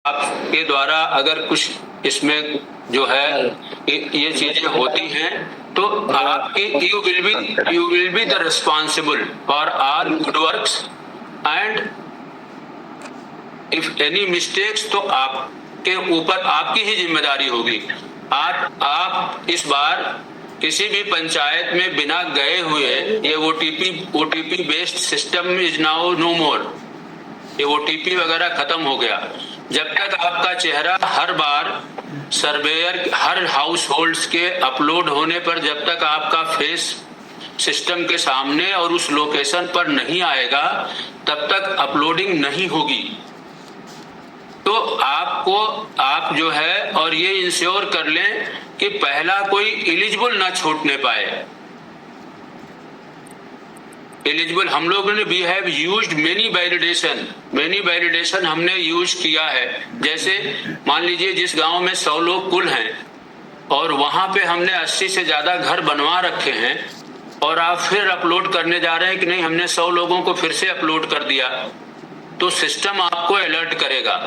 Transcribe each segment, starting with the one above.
आपके द्वारा अगर कुछ इसमें जो है ये चीजें होती हैं तो आपकी you will be the responsible for all good works and if any mistakes तो आपके ऊपर आपकी ही जिम्मेदारी होगी। आप इस बार किसी भी पंचायत में बिना गए हुए ये OTP based system is now no more, ये ओटीपी वगैरह खत्म हो गया। जब तक आपका चेहरा हर बार सर्वेयर हर हाउस होल्ड्स के अपलोड होने पर जब तक आपका फेस सिस्टम के सामने और उस लोकेशन पर नहीं आएगा तब तक अपलोडिंग नहीं होगी। तो आप जो है और ये इंश्योर कर लें कि पहला कोई एलिजिबल ना छूटने पाए। एलिजिबल हम लोगों ने we have used many validation हमने यूज किया है। जैसे मान लीजिए जिस गांव में 100 लोग कुल हैं और वहां पे हमने 80 से ज्यादा घर बनवा रखे हैं और आप फिर अपलोड करने जा रहे हैं कि नहीं हमने 100 लोगों को फिर से अपलोड कर दिया, तो सिस्टम आपको अलर्ट करेगा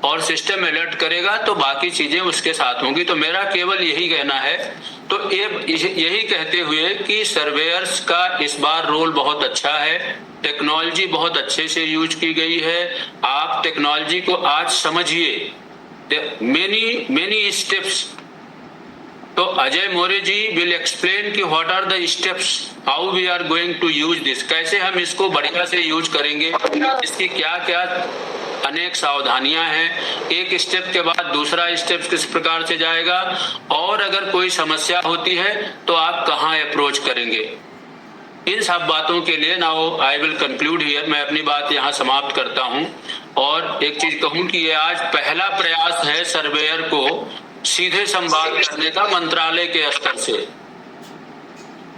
और सिस्टम अलर्ट करेगा तो बाकी चीजें उसके साथ होंगी। तो मेरा केवल यही कहना है, तो यही कहते हुए कि सर्वेयर्स का इस बार रोल बहुत अच्छा है, टेक्नोलॉजी बहुत अच्छे से यूज की गई है। आप टेक्नोलॉजी को आज समझिए, मेनी स्टेप्स। तो अजय मोरे जी विल एक्सप्लेन कि what are the steps, how we are going to use this, कैसे हम इसको बढ़िया से यूज करेंगे, इसकी क्या क्या अनेक सावधानियां हैं, एक स्टेप के बाद दूसरा स्टेप किस प्रकार से जाएगा और अगर कोई समस्या होती है तो आप कहां अप्रोच करेंगे। इन सब बातों के लिए now I will conclude here, मैं अपनी बात यहां समाप्त करता हूं। और एक चीज कहूं कि ये आज पहला प्रयास है सर्वेयर को सीधे संवाद करने का मंत्रालय के स्तर से।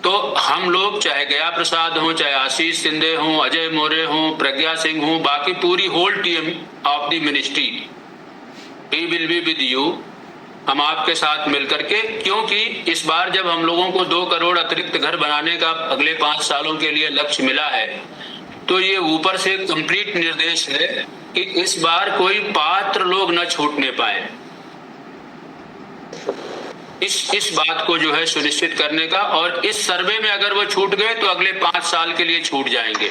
तो हम लोग चाहे गया प्रसाद हो, चाहे आशीष शिंदे हो, अजय मोरे हो, प्रज्ञा सिंह हो, बाकी पूरी whole team of the ministry, we will be with you, हम आपके साथ मिलकर के, क्योंकि इस बार जब हम लोगों को 2 करोड़ अतिरिक्त घर बनाने का अगले 5 सालों के लिए लक्ष्य मिला है तो ये ऊपर से कंप्लीट निर्देश है कि इस बार कोई पात्र लोग न छूटने पाए। इस बात को जो है सुनिश्चित करने का, और इस सर्वे में अगर वो छूट गए तो अगले 5 साल के लिए छूट जाएंगे।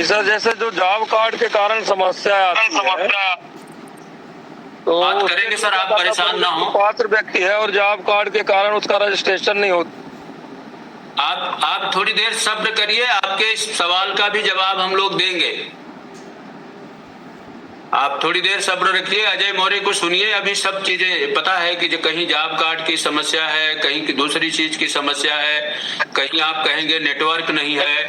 सर जैसे जो जॉब कार्ड के कारण समस्या आती है तो बात करेंगे सर, आप परेशान ना हो। पात्र व्यक्ति है और जॉब कार्ड के कारण उसका रजिस्ट्रेशन नहीं होता। आप थोड़ी देर सब्र करिए, आपके इस सवाल का भी जवाब हम लोग देंगे। आप थोड़ी देर सब्र रखिए, अजय मौर्य को सुनिए। अभी सब चीजें पता है कि जो कहीं जॉब कार्ड की समस्या है, कहीं की दूसरी चीज की समस्या है, कहीं आप कहेंगे नेटवर्क नहीं है,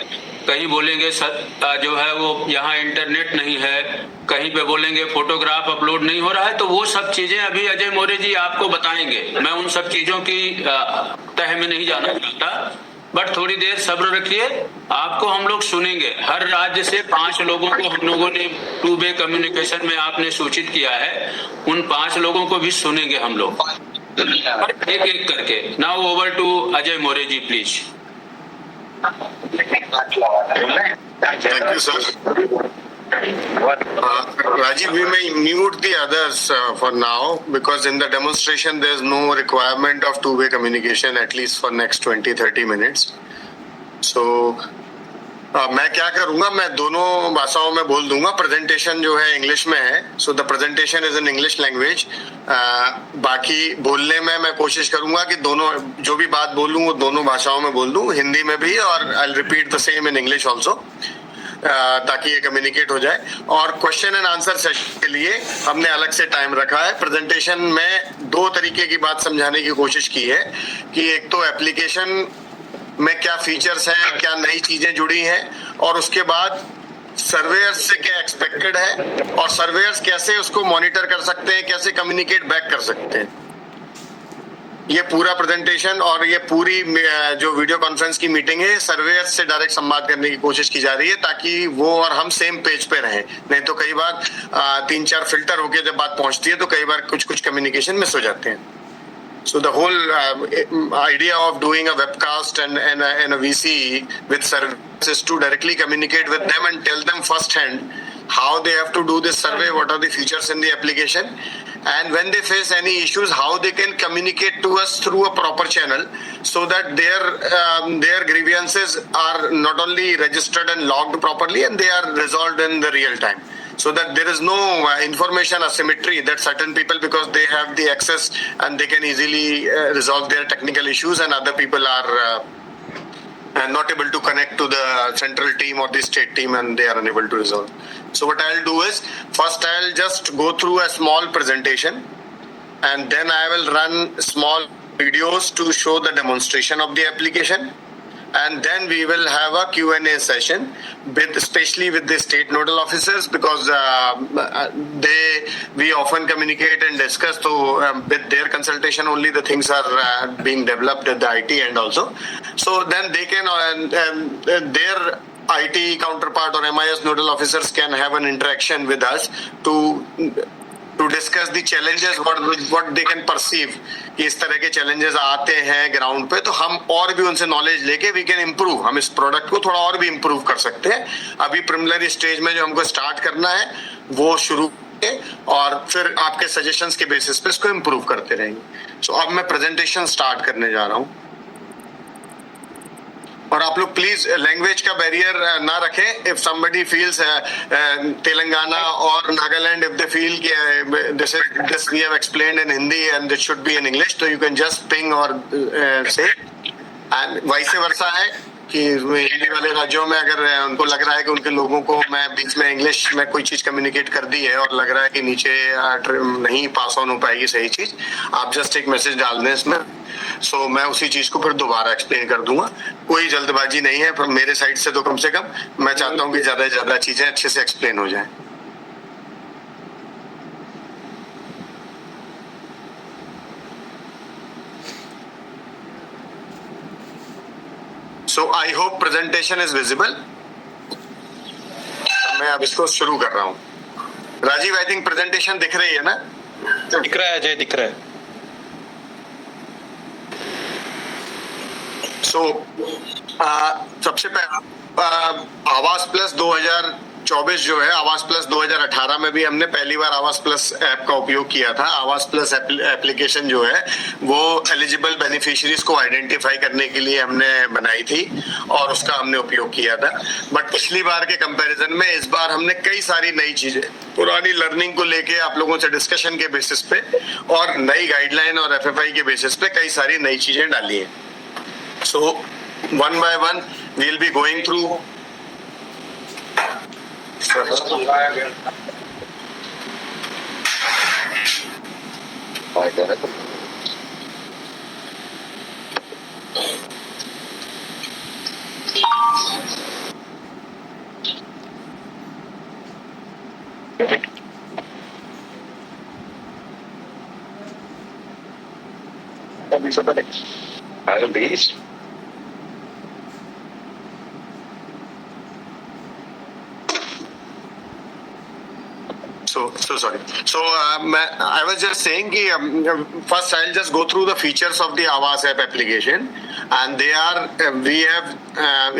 कहीं बोलेंगे जो है वो यहाँ इंटरनेट नहीं है, कहीं पे बोलेंगे फोटोग्राफ अपलोड नहीं हो रहा है। तो वो सब चीजें अभी अजय मौर्य जी आपको बताएंगे। मैं उन सब चीजों की तह में नहीं जाना चाहता, बट थोड़ी देर सब्र रखिए, आपको हम लोग सुनेंगे। हर राज्य से 5 लोगों को हम लोगों ने 2 वे कम्युनिकेशन में आपने सूचित किया है, उन 5 लोगों को भी सुनेंगे हम लोग एक एक करके। Now over to Ajay Maurya ji please. Thank you, sir. Rajiv, we may mute the others for now because in the demonstration there is no requirement of 2-way communication at least for next 20-30 minutes. So मैं क्या करूंगा, मैं दोनों भाषाओं में बोल दूंगा। Presentation जो है इंग्लिश में है, so the presentation is in English language. बाकी बोलने में मैं कोशिश करूंगा कि दोनों जो भी बात बोलूं वो दोनों भाषाओं में बोल दूं, हिंदी में भी, और I will repeat the same in English also, ताकि ये कम्युनिकेट हो जाए। और क्वेश्चन एंड आंसर सेशन के लिए हमने अलग से टाइम रखा है। प्रेजेंटेशन में 2 तरीके की बात समझाने की कोशिश की है कि एक तो एप्लीकेशन में क्या फीचर्स हैं, क्या नई चीजें जुड़ी हैं, और उसके बाद सर्वेयर्स से क्या एक्सपेक्टेड है और सर्वेयर्स कैसे उसको मॉनिटर कर सकते हैं, कैसे कम्युनिकेट बैक कर सकते हैं। ये पूरा प्रेजेंटेशन और ये पूरी जो वीडियो कॉन्फ्रेंस की मीटिंग है, सर्वेयर्स से डायरेक्ट संवाद करने की कोशिश की जा रही है ताकि वो और हम सेम पेज पे रहें। नहीं तो कई बार 3-4 फिल्टर होके जब बात पहुंचती है तो कई बार कुछ कम्युनिकेशन मिस हो जाते हैं। So the whole idea of doing a webcast and a VC with services is to directly communicate with them and tell them firsthand how they have to do this survey, what are the features in the application, and when they face any issues, how they can communicate to us through a proper channel, so that their grievances are not only registered and logged properly, and they are resolved in the real time, so that there is no information asymmetry, that certain people, because they have the access and they can easily resolve their technical issues, and other people are not able to connect to the central team or the state team, and they are unable to resolve. So what I'll do is, first I'll just go through a small presentation, and then I will run small videos to show the demonstration of the application, and then we will have a Q&A session especially with the state nodal officers, because we often communicate and discuss, so with their consultation only the things are being developed at the IT end also. So then they can their IT counterpart or MIS nodal officers can have an interaction with us to discuss the challenges, what they can perceive कि इस तरह के challenges आते हैं ground पे, तो हम और भी उनसे नॉलेज लेके we can improve, हम इस प्रोडक्ट को थोड़ा और भी इम्प्रूव कर सकते हैं. अभी प्रिलिमिनरी स्टेज में जो हमको स्टार्ट करना है वो शुरू और फिर आपके सजेशंस के बेसिस पे इसको इम्प्रूव करते रहेंगे. सो अब मैं प्रेजेंटेशन स्टार्ट करने जा रहा हूँ, और आप लोग प्लीज लैंग्वेज का बैरियर ना रखें. इफ समबडी फील्स तेलंगाना और Nagaland, if they feel this we have explained in Hindi and this should be in English, तो यू कैन जस्ट पिंग और से, एंड वाइस वर्सा है कि हिंदी वाले राज्यों में अगर उनको लग रहा है कि उनके लोगों को मैं बीच में इंग्लिश में कोई चीज कम्युनिकेट कर दी है और लग रहा है कि नीचे नहीं पास ऑन हो पाएगी सही चीज, आप जस्ट एक मैसेज डाल दें इसमें. सो मैं उसी चीज को फिर दोबारा एक्सप्लेन कर दूंगा. कोई जल्दबाजी नहीं है मेरे साइड से, तो कम से कम मैं चाहता हूँ कि ज्यादा से ज्यादा चीजें अच्छे से एक्सप्लेन हो जाए. So I hope presentation is visible. मैं अब इसको शुरू कर रहा हूँ. राजीव, आई थिंक प्रेजेंटेशन दिख रही है ना? दिख रहा है अजय, दिख रहा है. So सबसे पहले आवास प्लस 2024 जो है, आवास प्लस 2018 में भी हमने पहली बार आवास प्लस ऐप का उपयोग किया था. आवास प्लस एप्लीकेशन जो है वो एलिजिबल बेनिफिशियरीज को आइडेंटिफाई करने के लिए हमने बनाई थी और उसका हमने उपयोग किया था. बट पिछली बार के कंपैरिजन में इस बार हमने कई सारी नई चीजें पुरानी लर्निंग को लेके आप लोगों से डिस्कशन के बेसिस पे और नई गाइडलाइन और FFI के बेसिस पे कई सारी नई चीजें डाली है. So one by one we'll be going through. So sorry. So I was just saying कि first I'll just go through the features of the Awas app application, and we have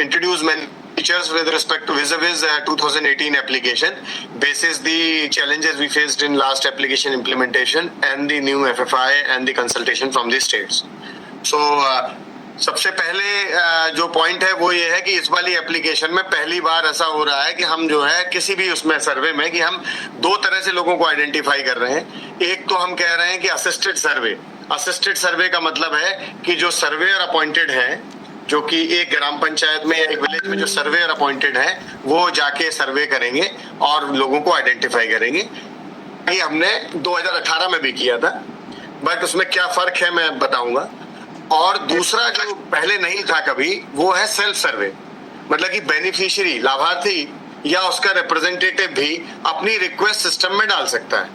introduced many features with respect to vis-a-vis 2018 application, basis the challenges we faced in last application implementation and the new FFI and the consultation from the states. So सबसे पहले जो point है वो ये है कि इस वाली एप्लीकेशन में पहली बार ऐसा हो रहा है कि हम जो है किसी भी उसमें सर्वे में कि हम दो तरह से लोगों को आइडेंटिफाई कर रहे हैं. एक तो हम कह रहे हैं कि असिस्टेड सर्वे. असिस्टेड सर्वे का मतलब है कि जो सर्वेयर अपॉइंटेड है, जो कि एक ग्राम पंचायत में एक विलेज में जो सर्वेयर अपॉइंटेड है, वो जाके सर्वे करेंगे और लोगों को आइडेंटिफाई करेंगे. ये हमने 2018 में भी किया था, बट उसमें क्या फर्क है मैं बताऊंगा. और दूसरा जो पहले नहीं था कभी, वो है सेल्फ सर्वे. मतलब कि बेनिफिशियरी, लाभार्थी या उसका रिप्रेजेंटेटिव भी अपनी रिक्वेस्ट सिस्टम में डाल सकता है.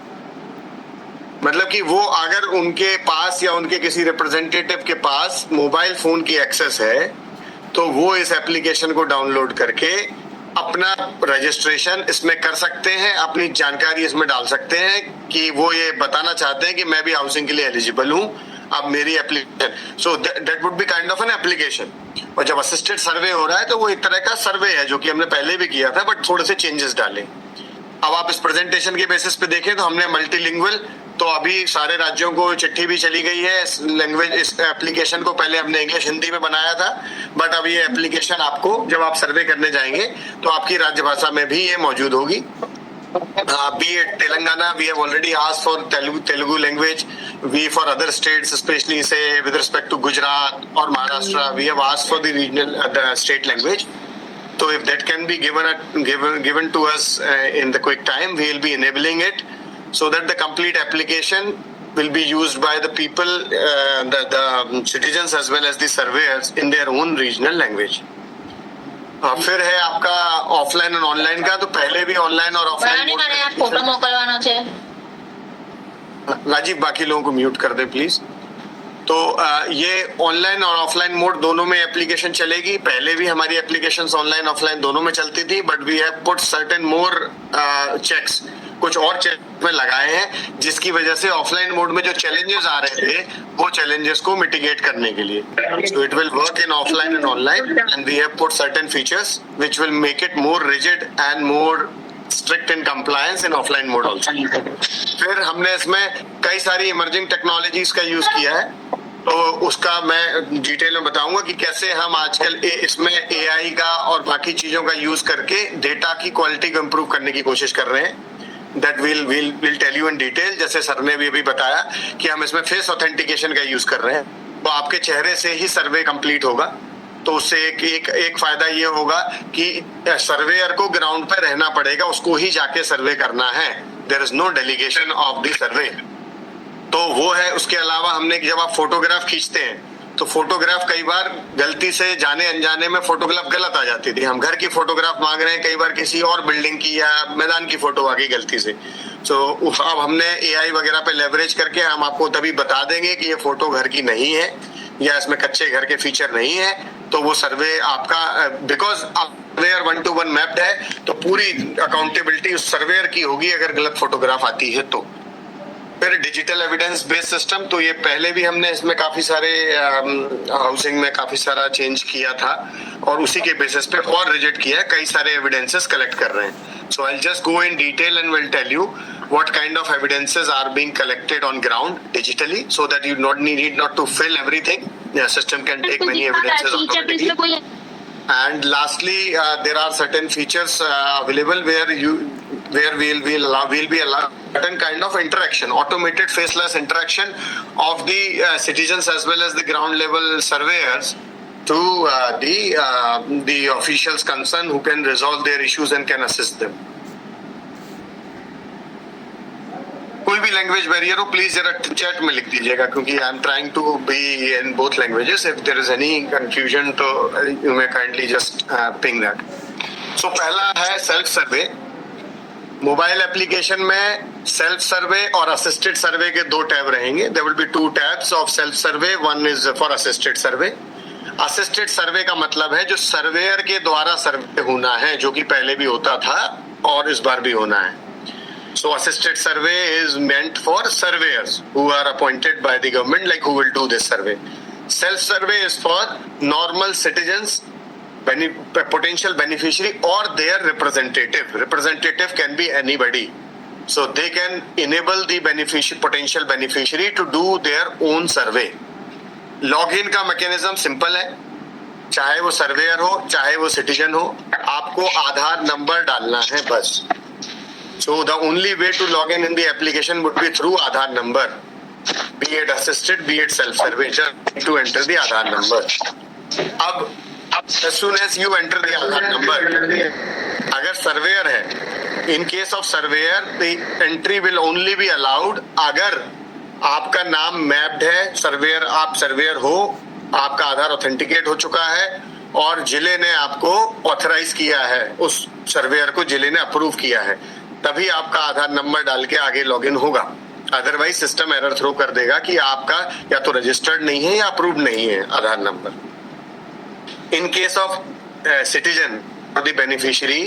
मतलब कि वो अगर उनके पास या उनके किसी रिप्रेजेंटेटिव के पास मोबाइल फोन की एक्सेस है, तो वो इस एप्लीकेशन को डाउनलोड करके अपना रजिस्ट्रेशन इसमें कर सकते हैं, अपनी जानकारी इसमें डाल सकते हैं कि वो ये बताना चाहते हैं कि मैं भी हाउसिंग के लिए एलिजिबल हूँ, अब मेरी application. So that would be kind of an application. और जब असिस्टेड सर्वे हो रहा है तो वो एक तरह का सर्वे है, जो कि हमने पहले भी किया था, बट थोड़े से चेंजेस डाले. अब आप इस प्रेजेंटेशन के बेसिस पे देखें तो हमने मल्टीलिंगुअल, तो अभी सारे राज्यों को चिट्ठी भी चली गई है इस लैंग्वेज, इस एप्लीकेशन को पहले हमने इंग्लिश हिंदी में बनाया था, बट अब ये एप्लीकेशन आपको जब आप सर्वे करने जाएंगे तो आपकी राज्यभाषा में भी ये मौजूद होगी. Be it Telangana, we have already asked for Telugu language. We for other states, especially say with respect to Gujarat or Maharashtra, we have asked for the regional the state language. So if that can be given to us in the quick time, we will be enabling it so that the complete application will be used by the people, the citizens as well as the surveyors in their own regional language. फिर है आपका offline और online का, तो पहले भी online और offline photo मोकलवानो छे. राजीव, बाकी लोगों को म्यूट कर दे प्लीज. तो ये ऑनलाइन और ऑफलाइन मोड दोनों में एप्लीकेशन चलेगी. पहले भी हमारी एप्लीकेशंस ऑनलाइन ऑफलाइन दोनों में चलती थी, but we have put certain more checks, कुछ और चेक में लगाए हैं जिसकी वजह से ऑफलाइन मोड में जो चैलेंजेस आ रहे थे वो चैलेंजेस को मिटिगेट करने के लिए. So it will work in offline and online and we have put certain features which will make it more rigid and more strict in compliance in offline mode also. फिर हमने इसमें कई सारी emerging technologies का use किया है, तो उसका मैं डिटेल में बताऊंगा कि कैसे हम आजकल इसमें एआई का और बाकी चीजों का यूज करके डेटा की क्वालिटी को इम्प्रूव करने की कोशिश कर रहे हैं. That will tell you in detail. जैसे सर ने भी अभी बताया कि हम इसमें फेस ऑथेंटिकेशन का यूज कर रहे हैं, तो आपके चेहरे से ही सर्वे कंप्लीट होगा. तो उससे एक फायदा ये होगा कि सर्वेयर को ग्राउंड पे रहना पड़ेगा, उसको ही जाके सर्वे करना है. There is no delegation of the survey. तो वो है. उसके अलावा हमने जब आप फोटोग्राफ खींचते हैं तो फोटोग्राफ कई बार गलती से जाने अनजाने में फोटोग्राफ गलत आ जाती थी. हम घर की फोटोग्राफ मांग रहे हैं, कई बार किसी और बिल्डिंग की या मैदान की फोटो आ गई गलती से. तो अब हमने एआई वगैरह पे लेवरेज करके हम आपको तभी बता देंगे कि ये फोटो घर की नहीं है या इसमें कच्चे घर के फीचर नहीं है. तो वो सर्वे आपका, बिकॉज सर्वेयर 1-to-1 मैप्ड है, तो पूरी अकाउंटेबिलिटी उस सर्वेयर की होगी अगर गलत फोटोग्राफ आती है तो. फिर डिजिटल एविडेंस बेस्ड सिस्टम, तो ये पहले भी हमने इसमें काफी सारे हाउसिंग में काफी सारा चेंज किया था और उसी के बेसिस पे और रिजिड किया है. कई सारे एविडेंसेस कलेक्ट कर रहे हैं. So I just go in detail and will tell you what kind of evidences are being collected on ground digitally so that you need not to fill everything. The system can take many evidences automatically. And lastly, there are certain features available where we'll be allowed certain kind of interaction, automated faceless interaction of the citizens as well as the ground level surveyors to the officials concerned who can resolve their issues and can assist them. कोई भी language barrier हो please जरा chat में लिख दीजिएगा, क्योंकि I am trying to be in both languages. If there is any confusion तो you may kindly just ping that. So पहला है सेल्फ सर्वे. मोबाइल एप्लीकेशन में सेल्फ सर्वे और असिस्टेड सर्वे के 2 टैब रहेंगे. There will be 2 tabs of self survey. One is for assisted survey. Assisted survey का मतलब है जो सर्वेयर के द्वारा सर्वे होना है, जो कि पहले भी होता था और इस बार भी होना है. So assisted survey is meant for surveyors who are appointed by the government, like who will do this survey. Self survey is for normal citizens, potential beneficiary or their representative. Representative can be anybody. So they can enable the potential beneficiary to do their own survey. Login का mechanism simple है. चाहे वो surveyor हो चाहे वो citizen हो, आपको आधार number डालना है बस. So the only way to log in the application would be through Aadhaar number, be it assisted, be it self-survey. Just need to enter the Aadhaar number. अब as soon as you enter the Aadhaar number, अगर surveyor है, in case of surveyor, the entry will only be allowed अगर आपका नाम mapped है, surveyor आप surveyor हो, आपका आधार ऑथेंटिकेट हो चुका है और जिले ने आपको ऑथराइज किया है, उस सर्वेयर को जिले ने अप्रूव किया है, तभी आपका आधार नंबर डाल के आगे लॉगिन होगा. अदरवाइज सिस्टम एरर थ्रो कर देगा कि आपका या तो रजिस्टर्ड नहीं है या अप्रूव्ड नहीं है Aadhaar number. In case of citizen और द बेनिफिशियरी,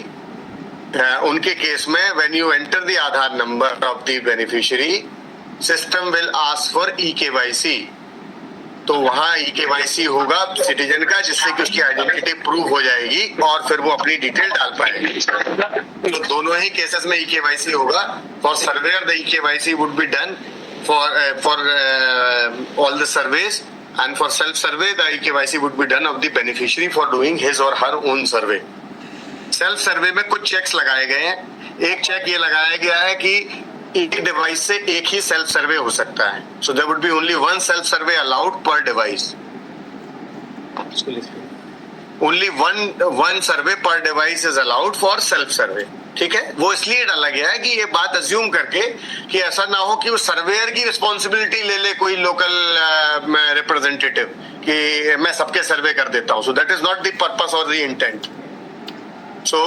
उनके केस में when you enter the Aadhaar number of the beneficiary, system will ask for EKYC. तो वहाँ EKYC होगा सिटीजन का, जिससे कि उसकी आइडेंटिटी प्रूव हो जाएगी और फिर वो अपनी डिटेल डाल पाएगी। तो दोनों ही केसेस में EKYC होगा। For surveyor the EKYC would be done for all the surveys, and for self survey the EKYC would be done of the beneficiary for doing his or her own survey. Self survey में कुछ checks लगाए गए हैं। एक check ये लगाया गया है कि एक डिवाइस से एक ही सेल्फ सर्वे हो सकता है। So there would be only one self survey allowed per device. Only one survey per device is allowed for self survey. ठीक है, वो इसलिए डाला गया है कि ये बात अज्यूम करके कि ऐसा ना हो कि वो सर्वेयर की रिस्पॉन्सिबिलिटी ले ले कोई लोकल रिप्रेजेंटेटिव कि मैं सबके सर्वे कर देता हूं। So that is not the purpose और the intent. So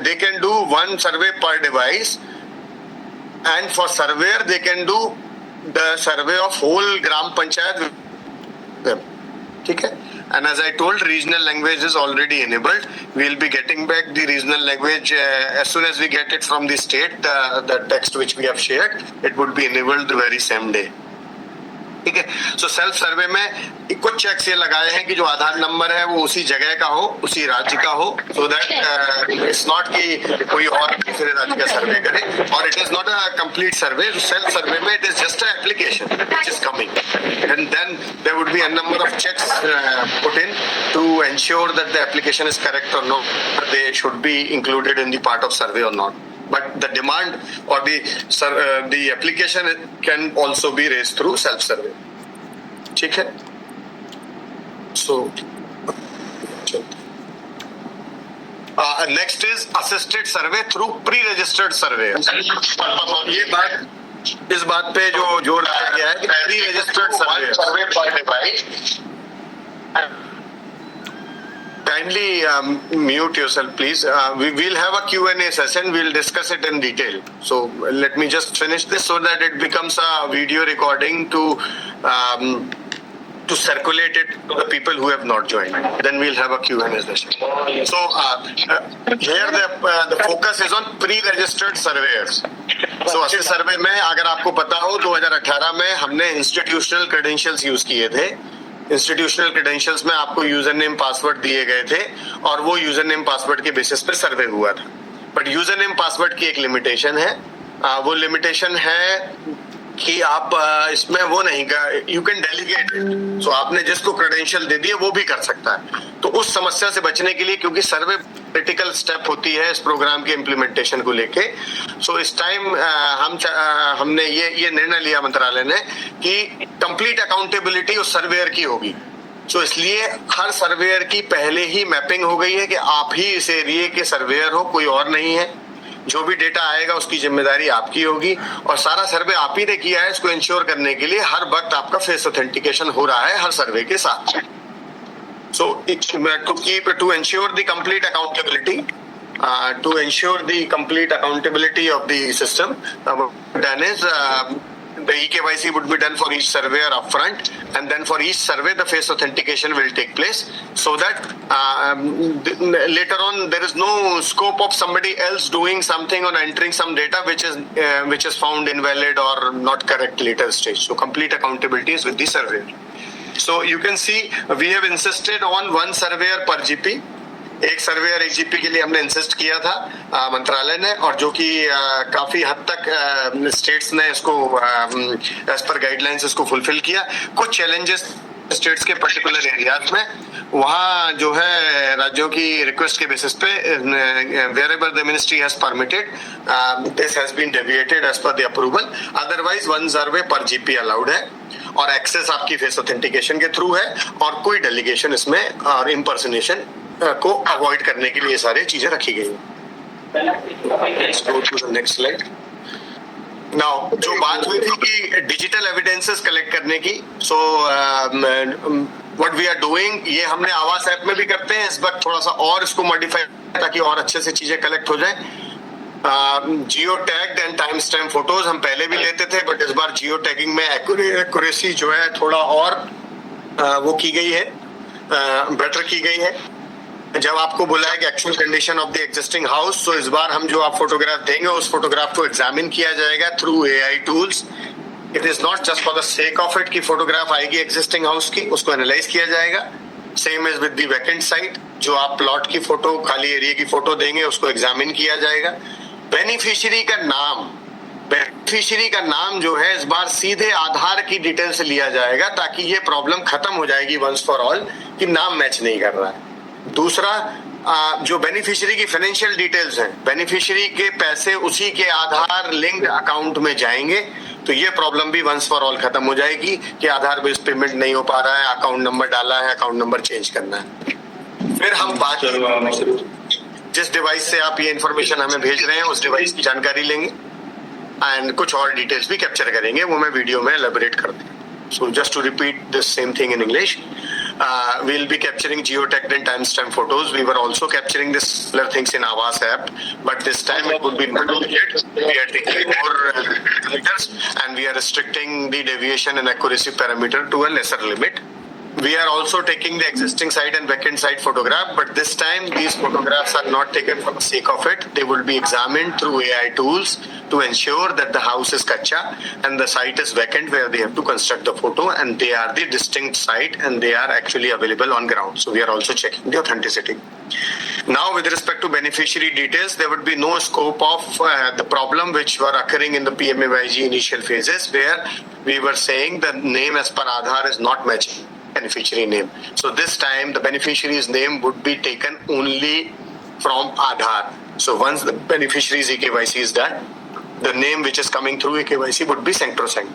they can do one survey per device, and for surveyor they can do the survey of whole Gram Panchayat. ठीक है, and as I told, regional language is already enabled. We'll be getting back the regional language as soon as we get it from the state. The text which we have shared, it would be enabled the very same day. ठीक है, so self survey में कुछ checks ये लगाए हैं कि जो आधार number है वो उसी जगह का हो, उसी राज्य का हो, सो दैट इट्स नॉट कि कोई और दूसरे राज्य का सर्वे करे। और it is not a complete survey. Self survey में it is just a application which is coming, and then there would be a number of checks put in to ensure that the application is correct और not, they should be included in the part of survey और not. But the demand or the application can also be raised through self survey. ठीक है, so next is assisted survey through pre-registered survey. ये बात, इस बात पे जो जोर दिया गया है कि pre-registered survey। Kindly mute yourself, please. We will have a Q&A session. We'll discuss it in detail. So let me just finish this so that it becomes a video recording to circulate it to the people who have not joined. Then we'll have a Q&A session. So here the focus is on pre-registered surveyors. So assist survey में अगर आपको पता हो 2018 में हमने institutional credentials use किए थे। Institutional credentials में आपको यूजर नेम पासवर्ड दिए गए थे और वो यूजर नेम पासवर्ड के बेसिस पे सर्वे हुआ था। बट यूजर नेम पासवर्ड की एक लिमिटेशन है। वो लिमिटेशन है कि आप इसमें वो नहीं कर, यू कैन डेलीगेट इट। सो आपने जिसको क्रेडेंशियल दे दिए वो भी कर सकता है। तो उस समस्या से बचने के लिए, क्योंकि सर्वे क्रिटिकल स्टेप होती है इस प्रोग्राम के इम्प्लीमेंटेशन को लेके, सो इस टाइम हमने ये निर्णय लिया मंत्रालय ने कि कंप्लीट अकाउंटेबिलिटी उस सर्वेयर की होगी। सो इसलिए हर सर्वेयर की पहले ही मैपिंग हो गई है कि आप ही इस एरिया के सर्वेयर हो, कोई और नहीं है। जो भी डेटा आएगा उसकी जिम्मेदारी आपकी होगी और सारा सर्वे आप ही ने किया है। इसको इंश्योर करने के लिए हर वक्त आपका फेस ऑथेंटिकेशन हो रहा है हर सर्वे के साथ। So to ensure the complete accountability, of the system, then is the EKYC would be done for each surveyor upfront, and then for each survey the face authentication will take place, so that later on there is no scope of somebody else doing something or entering some data which is found invalid or not correct later stage. So complete accountability is with the surveyor. So you can see we have insisted on one surveyor per GP. एक surveyor एक GP के लिए हमने insist किया था मंत्रालय ने, और जो कि काफी हद तक स्टेट्स ने इसको एज पर गाइडलाइंस इसको फुलफिल किया। कुछ चैलेंजेस स्टेट्स के पर्टिकुलर एरियाज में, वहाँ जो है राज्यों की रिक्वेस्ट के बेसिस पे wherever the ministry has permitted, this has been deviated as per the approval. Otherwise one survey per GP allowed है और एक्सेस आपकी फेस ऑथेंटिकेशन के थ्रू है और कोई डेलीगेशन इसमें और इम्पर्सनेशन को अवॉइड करने के लिए सारी चीजें रखी गई हैं। Let's go to the next slide. Now, जो बात हुई थी कि डिजिटल एविडेंसेस कलेक्ट करने की, so what we are doing, ये हमने आवास ऐप में भी करते हैं। इस वक्त थोड़ा सा और इसको मॉडिफाई ताकि और अच्छे से चीजें कलेक्ट हो जाए। Geo tagged and time stamp photos हम पहले भी लेते थे, बट इस बार जियो टैगिंग में एक्यूरेसी जो है थोड़ा और वो की गई है, बेटर की गई है। जब आपको बुलाया कि actual condition of the existing house, तो इस बार हम जो आप फोटोग्राफ देंगे उस फोटोग्राफ को एग्जामिन किया जाएगा through AI tools, it is not just for the sake of it कि फोटोग्राफ आएगी एग्जिस्टिंग हाउस की, उसको एनालाइज किया जाएगा। Same as with the vacant site, जो आप प्लॉट की फोटो, खाली एरिया की फोटो देंगे, उसको एग्जामिन किया जाएगा। बेनिफिशियरी का नाम जो है इस बार सीधे आधार की डिटेल से लिया जाएगा, ताकि ये प्रॉब्लम खत्म हो जाएगी वंस फॉर ऑल कि नाम मैच नहीं कर रहा है। दूसरा, जो बेनिफिशियरी की फाइनेंशियल डिटेल्स हैं, बेनिफिशियरी के पैसे उसी के आधार लिंक्ड अकाउंट में जाएंगे, तो ये प्रॉब्लम भी वंस फॉर ऑल खत्म हो जाएगी कि आधार बेस्ड पेमेंट नहीं हो पा रहा है, अकाउंट नंबर डाला है, अकाउंट नंबर चेंज करना है। फिर हम बाकी जिस डिवाइस से आप ये इन्फॉर्मेशन हमें भेज रहे हैं उस डिवाइस की जानकारी लेंगे एंड कुछ और डिटेल्स भी कैप्चर करेंगे, वो मैं वीडियो में एलेबोरेट कर दूंगा। So just to repeat this same thing in English, we'll be capturing geotagged and timestamp photos. We were also capturing this similar things in Aavas app, but this time it would be not needed. We are taking more parameters and we are restricting the deviation and accuracy parameter to a lesser limit. We are also taking the existing site and vacant site photograph, but this time these photographs are not taken for the sake of it. They will be examined through AI tools to ensure that the house is kacha and the site is vacant where they have to construct the photo, and they are the distinct site and they are actually available on ground. So we are also checking the authenticity. Now, with respect to beneficiary details, there would be no scope of the problem which were occurring in the PMAYG initial phases, where we were saying the name as per Aadhaar is not matching beneficiary name. So this time the beneficiary's name would be taken only from Aadhaar. So once the beneficiary's eKYC is done, the name which is coming through eKYC would be sacrosanct.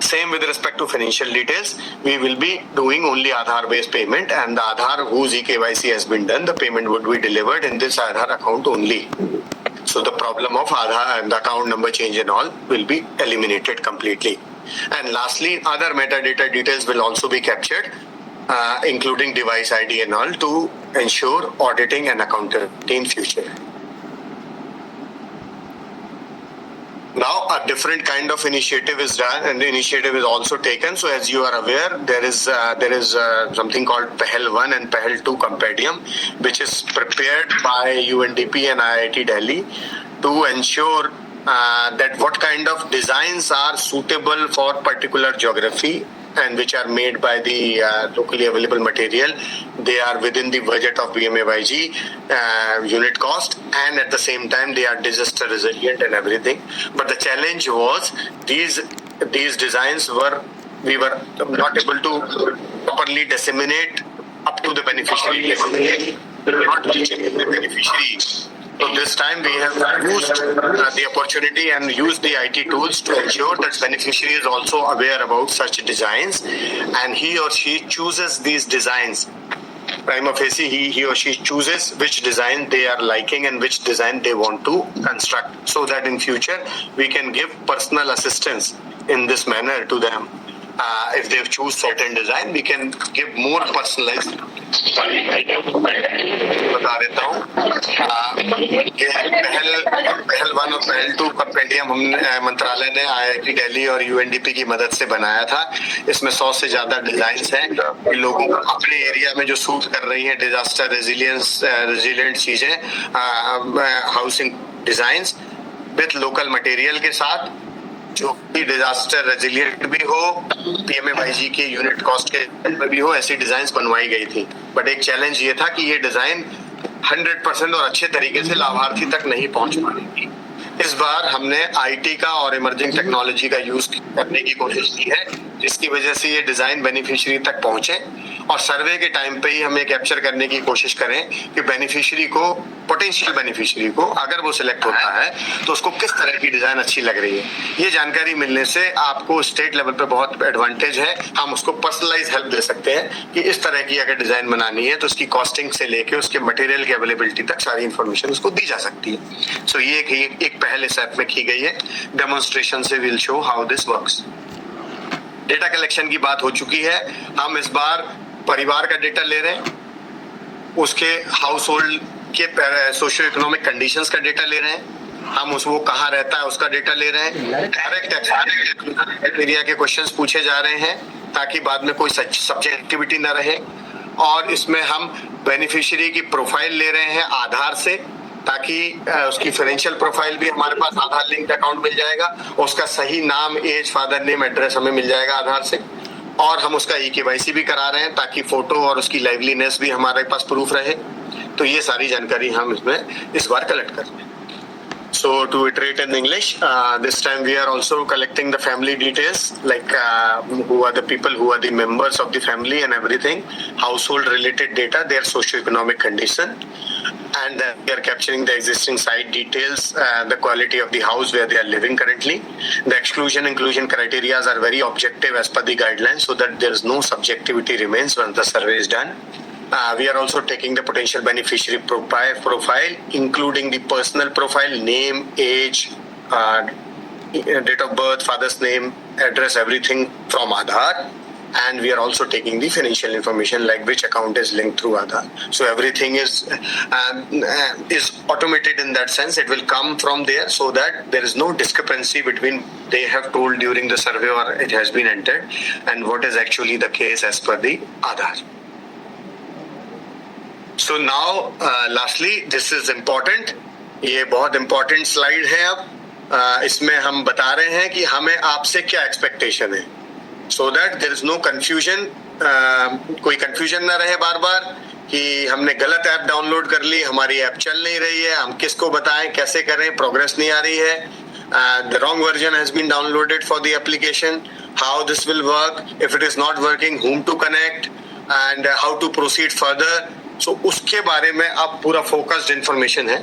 Same with respect to financial details, we will be doing only Aadhaar based payment, and the Aadhaar whose eKYC has been done, the payment would be delivered in this Aadhaar account only. So the problem of Aadhaar and the account number change and all will be eliminated completely. And lastly, other metadata details will also be captured, including device ID and all, to ensure auditing and accountability in future. Now, a different kind of initiative is done, and the initiative is also taken. So, as you are aware, there is something called Pahal 1 and Pahal 2 compendium, which is prepared by UNDP and IIT Delhi to ensure that what kind of designs are suitable for particular geography and which are made by the locally available material. They are within the budget of BMAYG unit cost, and at the same time they are disaster resilient and everything. But the challenge was these designs we were not able to properly disseminate up to the beneficiary level, not reaching the beneficiary. So this time we have used the opportunity and used the IT tools to ensure that beneficiary is also aware about such designs, and he or she chooses these designs. Prima facie, he or she chooses which design they are liking and which design they want to construct, so that in future we can give personal assistance in this manner to them. If they choose certain design, we can give more personalized. बता देता हूँ, पहल 1 और पहल 2 compendium मंत्रालय ने IIT Delhi और UNDP की मदद से बनाया था। इसमें 100 से ज्यादा डिजाइन्स हैं, लोगों को अपने एरिया में जो सूट कर रही हैं डिजास्टर रेजिलिएंट चीजें, housing designs with local material के साथ, जो भी डिजास्टर रेजिलिएंट भी हो, PMAYG के यूनिट कॉस्ट के में भी हो, ऐसी डिजाइन्स बनवाई गई थी। बट एक चैलेंज ये था कि ये डिजाइन 100% और अच्छे तरीके से लाभार्थी तक नहीं पहुंच पा रही थी। इस बार हमने IT का और इमर्जिंग टेक्नोलॉजी का यूज करने की कोशिश की है, जिसकी वजह से ये डिजाइन बेनिफिशियरी तक पहुंचे, और सर्वे के टाइम पे ही हम ये कैप्चर करने की कोशिश करें कि बेनिफिशियरी को, पोटेंशियल बेनिफिशियरी को, अगर वो सिलेक्ट होता है तो उसको किस तरह की डिजाइन अच्छी लग रही है। ये जानकारी मिलने से आपको स्टेट लेवल पे बहुत एडवांटेज है। हम उसको पर्सनलाइज हेल्प दे सकते हैं कि इस तरह की अगर डिजाइन बनानी है तो उसकी कॉस्टिंग से लेके उसके मटेरियल की अवेलेबिलिटी तक सारी इंफॉर्मेशन उसको दी जा सकती है। सो ये एक पहल इस ऐप में की गई है। डेमोन्स्ट्रेशन से will show how this works. Data collection की बात हो चुकी है। हम इस बार परिवार का डेटा ले रहे हैं, उसके हाउस होल्ड के सोशियो इकोनॉमिक कंडीशंस का डेटा ले रहे हैं, हम वो कहाँ रहता है उसका डेटा ले रहे हैं। डायरेक्ट एरिया के क्वेश्चंस पूछे जा रहे हैं ताकि बाद में कोई सब्जेक्टिविटी ना रहे। और इसमें हम बेनिफिशियरी की प्रोफाइल ले रहे हैं आधार से, ताकि उसकी फाइनेंशियल प्रोफाइल भी हमारे पास आधार लिंक अकाउंट मिल जाएगा, उसका सही नाम, एज, फादर नेम, एड्रेस हमें मिल जाएगा आधार से, और हम उसका ई-केवाईसी भी करा रहे हैं ताकि फोटो और उसकी लाइवलीनेस भी हमारे पास प्रूफ रहे। तो ये सारी जानकारी हम इसमें इस बार कलेक्ट कर रहे हैं। So to iterate in English, this time we are also collecting the family details, like who are the people, who are the members of the family and everything, household related data, their socio-economic condition, and then we are capturing the existing site details, the quality of the house where they are living currently. The exclusion inclusion criteria are very objective as per the guidelines, so that there is no subjectivity remains once the survey is done. We are also taking the potential beneficiary profile, including the personal profile, name, age, date of birth, father's name, address, everything from Aadhaar. And we are also taking the financial information, like which account is linked through Aadhaar. So everything is automated in that sense. It will come from there, so that there is no discrepancy between they have told during the survey or it has been entered and what is actually the case as per the Aadhaar. So now, lastly, this is important. ये बहुत important slide है। अब इसमें हम बता रहे हैं कि हमें आपसे क्या expectation है, so that there is no confusion, कोई confusion ना रहे बार बार कि हमने गलत ऐप डाउनलोड कर ली, हमारी ऐप चल नहीं रही है, हम किसको बताएं, कैसे करें, प्रोग्रेस नहीं आ रही है, the wrong version has been downloaded for the application, how this will work, if it is not working, whom to connect, and how to proceed further. So उसके बारे में अब पूरा फोकस्ड इंफॉर्मेशन है।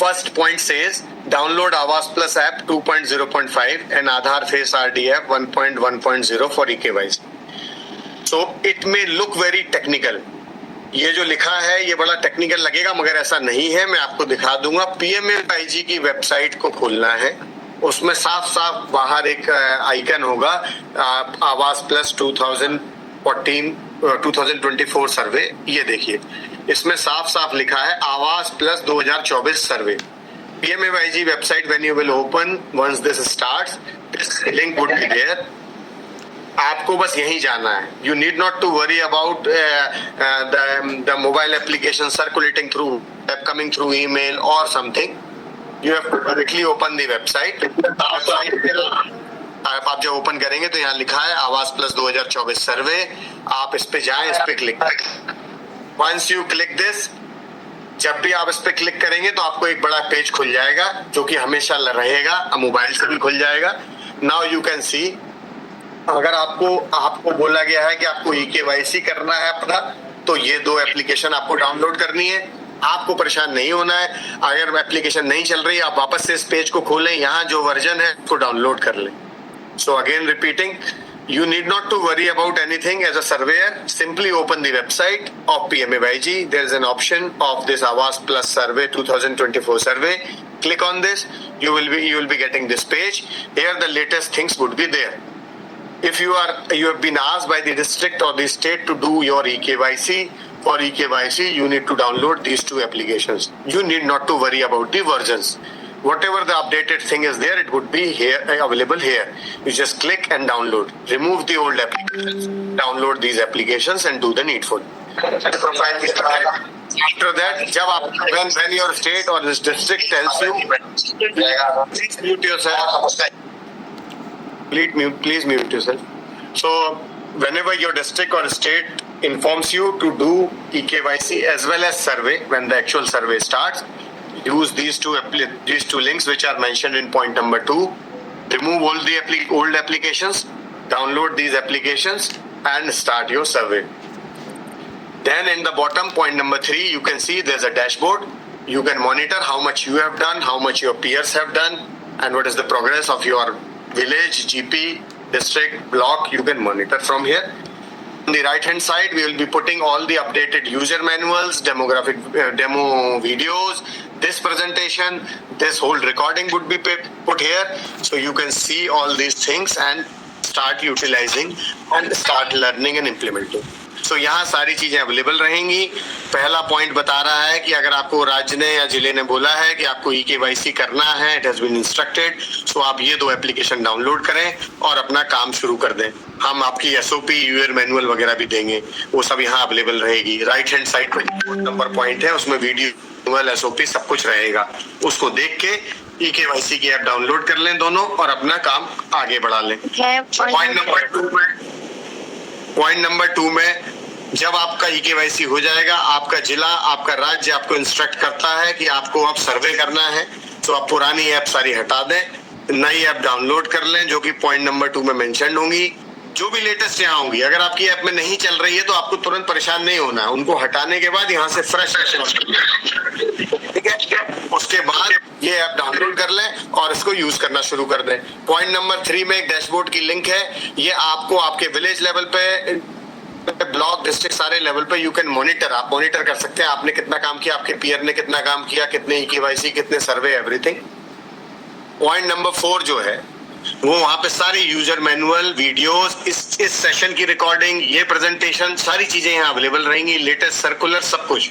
फर्स्ट पॉइंट सेज डाउनलोड आवास plus app 2.0.5 and Aadhaar Face RDF 1.1.0 for e-KYC. So it may look very technical. ये जो लिखा है ये बड़ा टेक्निकल लगेगा, मगर ऐसा नहीं है। मैं आपको दिखा दूंगा। PMFIG की वेबसाइट को खोलना है, उसमें साफ साफ बाहर एक आइकन होगा, आवास प्लस 2024 सर्वे। ये देखिए, इसमें साफ साफ लिखा है आवास plus 2024 survey. PMFIG website, when you will open once this starts, this link would be there. आपको बस यही जाना है। You need not to worry about the mobile application circulating through, coming through email or something. You have to directly open the website. आप जब open करेंगे तो यहाँ लिखा है आवास प्लस 2024 सर्वे। आप इस पे जाएं, इस पे क्लिक करें। Once you click this, जब भी आप इस पे क्लिक करेंगे तो आपको एक बड़ा पेज खुल जाएगा, जो कि हमेशा रहेगा, मोबाइल से भी खुल जाएगा। Now you can see, अगर आपको बोला गया है कि आपको ई-केवाईसी करना है अपना, तो ये दो एप्लीकेशन आपको डाउनलोड करनी है। आपको परेशान नहीं होना है। अगर एप्लीकेशन नहीं चल रही, आप वापस से इस पेज को खोलें, यहाँ जो वर्जन है उसको डाउनलोड कर लें। So again repeating, you need not to worry about anything as a surveyor. Simply open the website of PMFIG. There is an option of this Awas Plus Survey 2024 survey. Click on this. You will be getting this page. Here the latest things would be there. If you have been asked by the district or the state to do your e-KYC, for e-KYC you need to download these two applications. You need not to worry about the versions. Whatever the updated thing is there, it would be here, available here. You just click and download. Remove the old applications. Download these applications and do the needful. After that, when your state or this district tells you, please mute yourself. Please mute yourself. So whenever your district or state informs you to do e-KYC as well as survey, when the actual survey starts, use these two links which are mentioned in point number 2. Remove all the old applications, download these applications and start your survey. Then in the bottom, point number 3, you can see there's a dashboard. You can monitor how much you have done, how much your peers have done, and what is the progress of your village, GP, district, block. You can monitor from here. On the right hand side, we will be putting all the updated user manuals, demo videos, this presentation, this whole recording would be put here, so you can see all these things and start utilizing and start learning and implementing. So यहाँ सारी चीजें available रहेंगी। पहला point बता रहा है कि अगर आपको राज्य ने या जिले ने बोला है कि आपको ई-KYC करना है, इट हैज बीन इंस्ट्रक्टेड, सो आप ये दो एप्लीकेशन डाउनलोड करें और अपना काम शुरू कर दें। हम आपकी SOP, यूजर मैनुअल वगैरह भी देंगे, वो सब यहाँ अवेलेबल रहेगी। राइट हैंड साइड पर नंबर पॉइंट है, उसमें वीडियो SOP सब कुछ रहेगा। उसको देख के eKYC की ऐप डाउनलोड कर लें दोनों और अपना काम आगे बढ़ा लें। पॉइंट नंबर 2 में जब आपका eKYC हो जाएगा, आपका जिला, आपका राज्य आपको इंस्ट्रक्ट करता है कि आपको अब सर्वे करना है, तो आप पुरानी ऐप सारी हटा दें, नई ऐप डाउनलोड कर लें, जो कि पॉइंट नंबर 2 में मेंशन होंगी। जो भी लेटेस्ट यहाँ होंगी, अगर आपकी ऐप में नहीं चल रही है तो आपको तुरंत परेशान नहीं होना है, उनको हटाने के बाद यहाँ से फ्रेश, ठीक है। उसके बाद ये ऐप डाउनलोड कर लें और इसको यूज करना शुरू कर दें। पॉइंट नंबर 3 में एक डैशबोर्ड की लिंक है, ये आपको आपके विलेज लेवल पे, ब्लॉक, डिस्ट्रिक्ट, सारे लेवल पे आप मॉनिटर कर सकते हैं, आपने कितना काम किया, आपके पीयर ने कितना काम किया, कितने eKYC, कितने सर्वे, एवरीथिंग। पॉइंट नंबर 4 जो है वो वहां पे सारी यूजर मैनुअल, वीडियोस, इस सेशन की रिकॉर्डिंग, ये प्रेजेंटेशन, सारी चीजें यहाँ अवेलेबल रहेंगी, लेटेस्ट सर्कुलर, सब कुछ।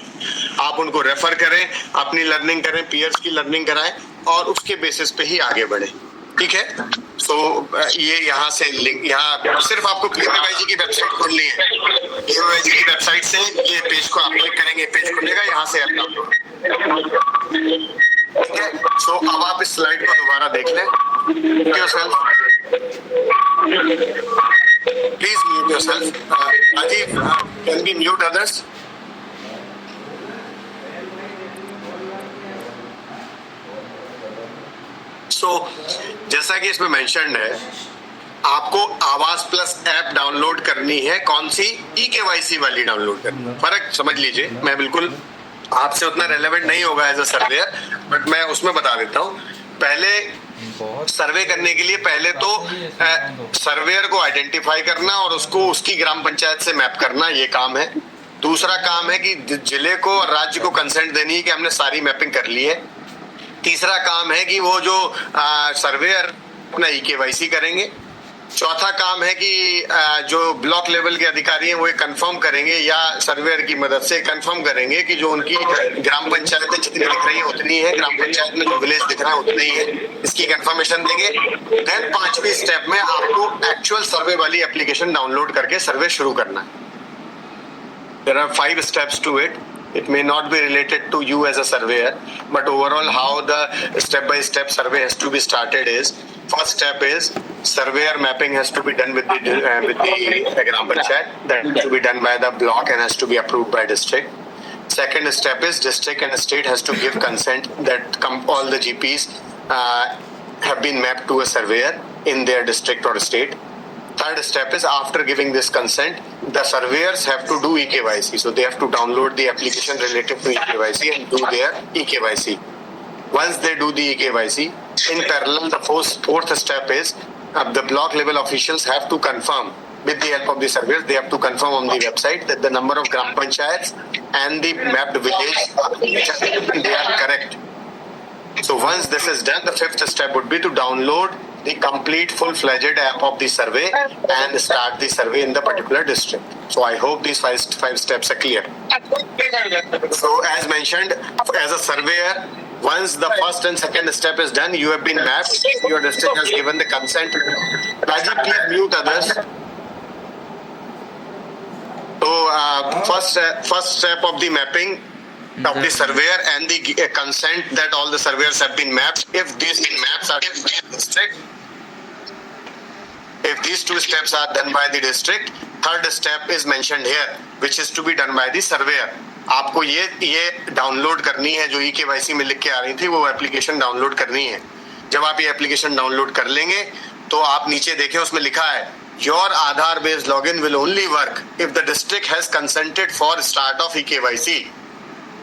आप उनको रेफर करें, अपनी लर्निंग करें, पीयर्स की लर्निंग कराएं और उसके बेसिस पे ही आगे बढ़े, ठीक है। तो ये यहाँ से लिंक, यहाँ सिर्फ आपको KYC की वेबसाइट खोलनी है। KYC की वेबसाइट से ये पेज को आप क्लिक करेंगे, पेज खुलेगा, यहाँ से आप ठीक है। सो अब आप इस स्लाइड को दोबारा देख लें। Mute yourself. Please mute yourself. Rajiv, can we mute others? So, जैसा कि इसमें मेंशन्ड है, आपको आवास प्लस ऐप डाउनलोड करनी है। कौन सी? eKYC वाली डाउनलोड करनी है। फर्क समझ लीजिए, मैं बिल्कुल आपसे उतना रेलेवेंट नहीं होगा एज अ सर्वेयर, बट मैं उसमें बता देता हूँ। पहले सर्वे करने के लिए पहले तो सर्वेयर को आइडेंटिफाई करना और उसको उसकी ग्राम पंचायत से मैप करना, ये काम है। दूसरा काम है कि जिले को और राज्य को कंसेंट देनी है कि हमने सारी मैपिंग कर ली है। तीसरा काम है कि वो जो सर्वेयर अपना eKYC करेंगे। चौथा काम है कि जो ब्लॉक लेवल के अधिकारी हैं वो ये कंफर्म करेंगे या सर्वेयर की मदद से कंफर्म करेंगे कि जो उनकी ग्राम पंचायतें जितनी दिख रही है उतनी है, ग्राम पंचायत में जो विलेज दिख रहा है उतनी है, इसकी कंफर्मेशन देंगे। देन 5वीं स्टेप में आपको एक्चुअल सर्वे वाली एप्लीकेशन डाउनलोड करके सर्वे शुरू करना है। There are 5 steps to it. It may not be related to you as a surveyor, but overall how the step-by-step survey has to be started is, first step is surveyor mapping has to be done with the Gram Panchayat. That has to be done by the block and has to be approved by district. Second step is district and state has to give consent that all the GPs have been mapped to a surveyor in their district or state. Third step is after giving this consent, the surveyors have to do eKYC. So they have to download the application related to eKYC and do their eKYC. Once they do the eKYC, in parallel, the fourth step is the block level officials have to confirm with the help of the surveyors. They have to confirm on the website that the number of gram panchayats and the mapped village they are correct. So once this is done, the 5th step would be to download the complete full-fledged app of the survey and start the survey in the particular district. So I hope these five steps are clear. So as mentioned, as a surveyor, once the first and second step is done, you have been mapped, your district has given the consent. Rajiv, please mute others. So first step of the mapping of the surveyor and the consent that all the surveyors have been mapped. If these maps are done by the district, if these 2 steps are done by the district, third step is mentioned here, which is to be done by the surveyor. आपको ये download करनी है, जो eKYC में लिख के आ रही थी वो एप्लीकेशन डाउनलोड करनी है। जब आप ये एप्लीकेशन डाउनलोड कर लेंगे तो आप नीचे देखें, उसमें लिखा है Your Aadhaar based login will only work if the district has consented for start of eKYC.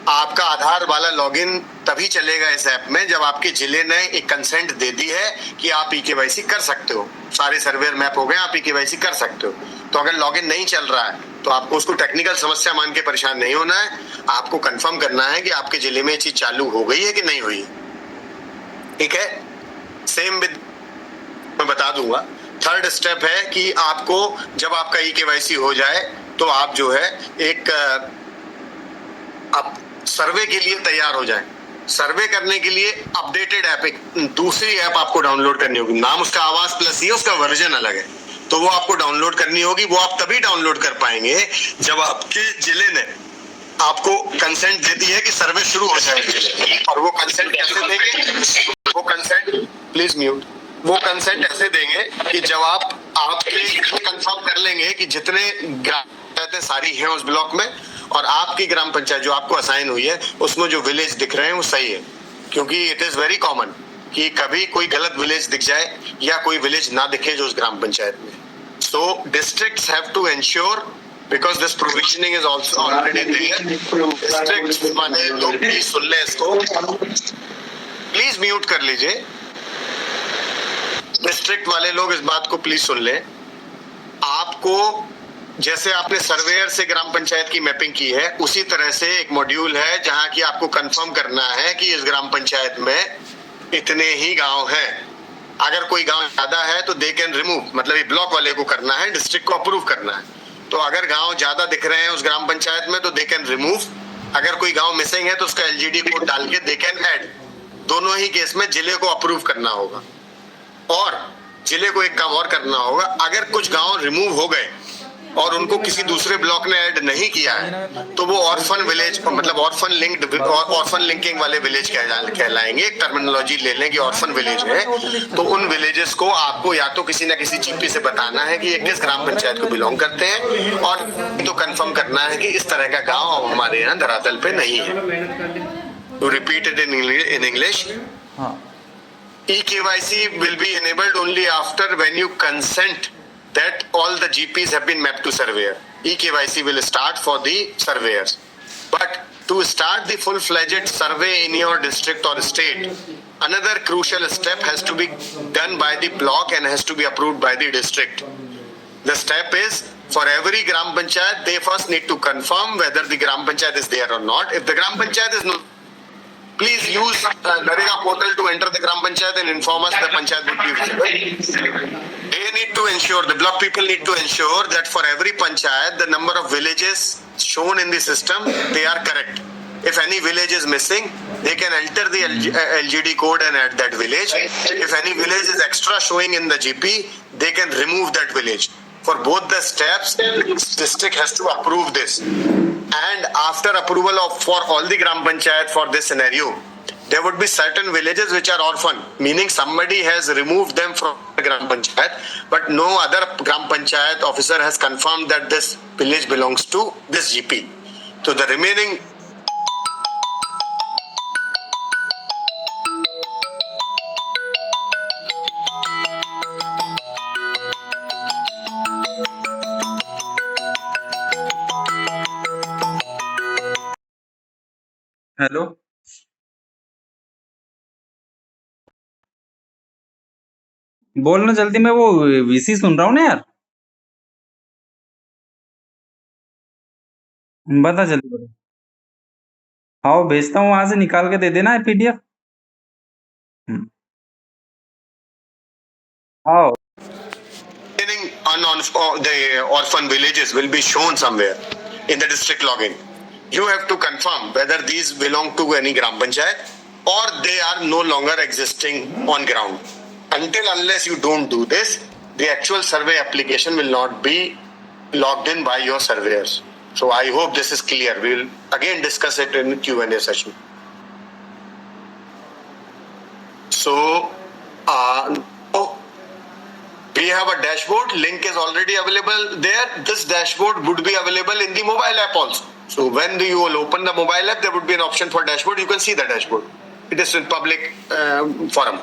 आपका आधार वाला लॉगिन तभी चलेगा इस ऐप में जब आपके जिले ने एक कंसेंट दे दी है कि आप eKYC कर सकते हो, सारे सर्वेयर मैप हो गए, आप eKYC कर सकते हो। तो अगर लॉगिन नहीं चल रहा है तो आपको उसको टेक्निकल समस्या मान के परेशान नहीं होना है, आपको कंफर्म करना है कि आपके जिले में ये चीज चालू हो गई है कि नहीं हुई, ठीक है। सेम विद मैं बता दूंगा। थर्ड स्टेप है कि आपको जब आपका eKYC हो जाए तो आप जो है एक आप सर्वे के लिए तैयार हो जाए। सर्वे करने के लिए अपडेटेड ऐप, एक दूसरी ऐप आपको डाउनलोड करनी होगी, नाम उसका आवास प्लस ही, उसका वर्जन अलग है, तो वो आपको डाउनलोड करनी होगी। वो आप तभी डाउनलोड कर पाएंगे जब आपके जिले ने आपको कंसेंट देती है कि सर्वे शुरू हो जाए। और वो कंसेंट कैसे देंगे? वो कंसेंट, प्लीज म्यूट, वो कंसेंट ऐसे देंगे कि जब आपके कंफर्म कर लेंगे कि जितने ग्राम पंचायतें सारी हैं उस ब्लॉक में, और आपकी ग्राम पंचायत जो आपको असाइन हुई है उसमें जो विलेज दिख रहे हैं वो सही है। क्योंकि इट इज वेरी कॉमन कि कभी कोई गलत विलेज दिख जाए या कोई विलेज ना दिखे जो उस ग्राम पंचायत में। So districts have to ensure, because this provisioning is also already there, districts माने लोग प्लीज सुन ले इसको, प्लीज म्यूट कर लीजिए। डिस्ट्रिक्ट वाले लोग इस बात को प्लीज सुन ले। आपको जैसे आपने सर्वेयर से ग्राम पंचायत की मैपिंग की है, उसी तरह से एक मॉड्यूल है जहां की आपको कंफर्म करना है कि इस ग्राम पंचायत में इतने ही गांव हैं। अगर कोई गांव ज्यादा है तो दे कैन रिमूव, मतलब ये ब्लॉक वाले को करना है, डिस्ट्रिक्ट को अप्रूव करना है। तो अगर गांव ज्यादा दिख रहे हैं उस ग्राम पंचायत में तो दे कैन रिमूव, अगर कोई गांव मिसिंग है तो उसका एलजीडी कोड डाल के दे कैन ऐड। दोनों ही केस में जिले को अप्रूव करना होगा। और जिले को एक काम और करना होगा, अगर कुछ गांव रिमूव हो गए और उनको किसी दूसरे ब्लॉक ने ऐड नहीं किया है तो वो ऑर्फन विलेज, मतलब ऑर्फन लिंकिंग वाले विलेज कहलाएंगे। एक टर्मिनोलॉजी ले लें कि ऑर्फन विलेज है, तो उन विलेजेस को आपको या तो किसी ना किसी जीपी से बताना है कि ये किस ग्राम पंचायत को बिलोंग करते हैं, और तो कंफर्म करना है कि इस तरह का गांव अब हमारे यहाँ धरातल पे नहीं है। To repeat it in English, eKYC will be enabled only after when you consent that all the GPs have been mapped to surveyor. eKYC will start for the surveyors. But to start the full-fledged survey in your district or state, another crucial step has to be done by the block and has to be approved by the district. The step is, for every Gram Panchayat, they first need to confirm whether the Gram Panchayat is there or not. If the Gram Panchayat is not, please use Narega portal to enter the Gram Panchayat and inform us the Panchayat would be visible. They need to ensure, the block people need to ensure that for every Panchayat, the number of villages shown in the system, they are correct. If any village is missing, they can enter the LGD code and add that village. If any village is extra showing in the GP, they can remove that village. For both the steps, district has to approve this. And after approval for all the Gram Panchayat for this scenario, there would be certain villages which are orphan, meaning somebody has removed them from the Gram Panchayat, but no other Gram Panchayat officer has confirmed that this village belongs to this GP. So the remaining hello, बोलना जल्दी, मैं वो VC सुन रहा हूँ ना यार। बता जल्दी बता। हाँ भेजता हूँ, वहां से निकाल के दे देना है पीडीएफ। हाँ the orphan villages will be shown somewhere in the district login. You have to confirm whether these belong to any Gram Panchayat or they are no longer existing on ground. Unless you don't do this, the actual survey application will not be logged in by your surveyors. So I hope this is clear. We will again discuss it in Q&A session. So, we have a dashboard. Link is already available there. This dashboard would be available in the mobile app also. So when you will open the mobile app, there would be an option for dashboard. You can see the dashboard. It is in public forum.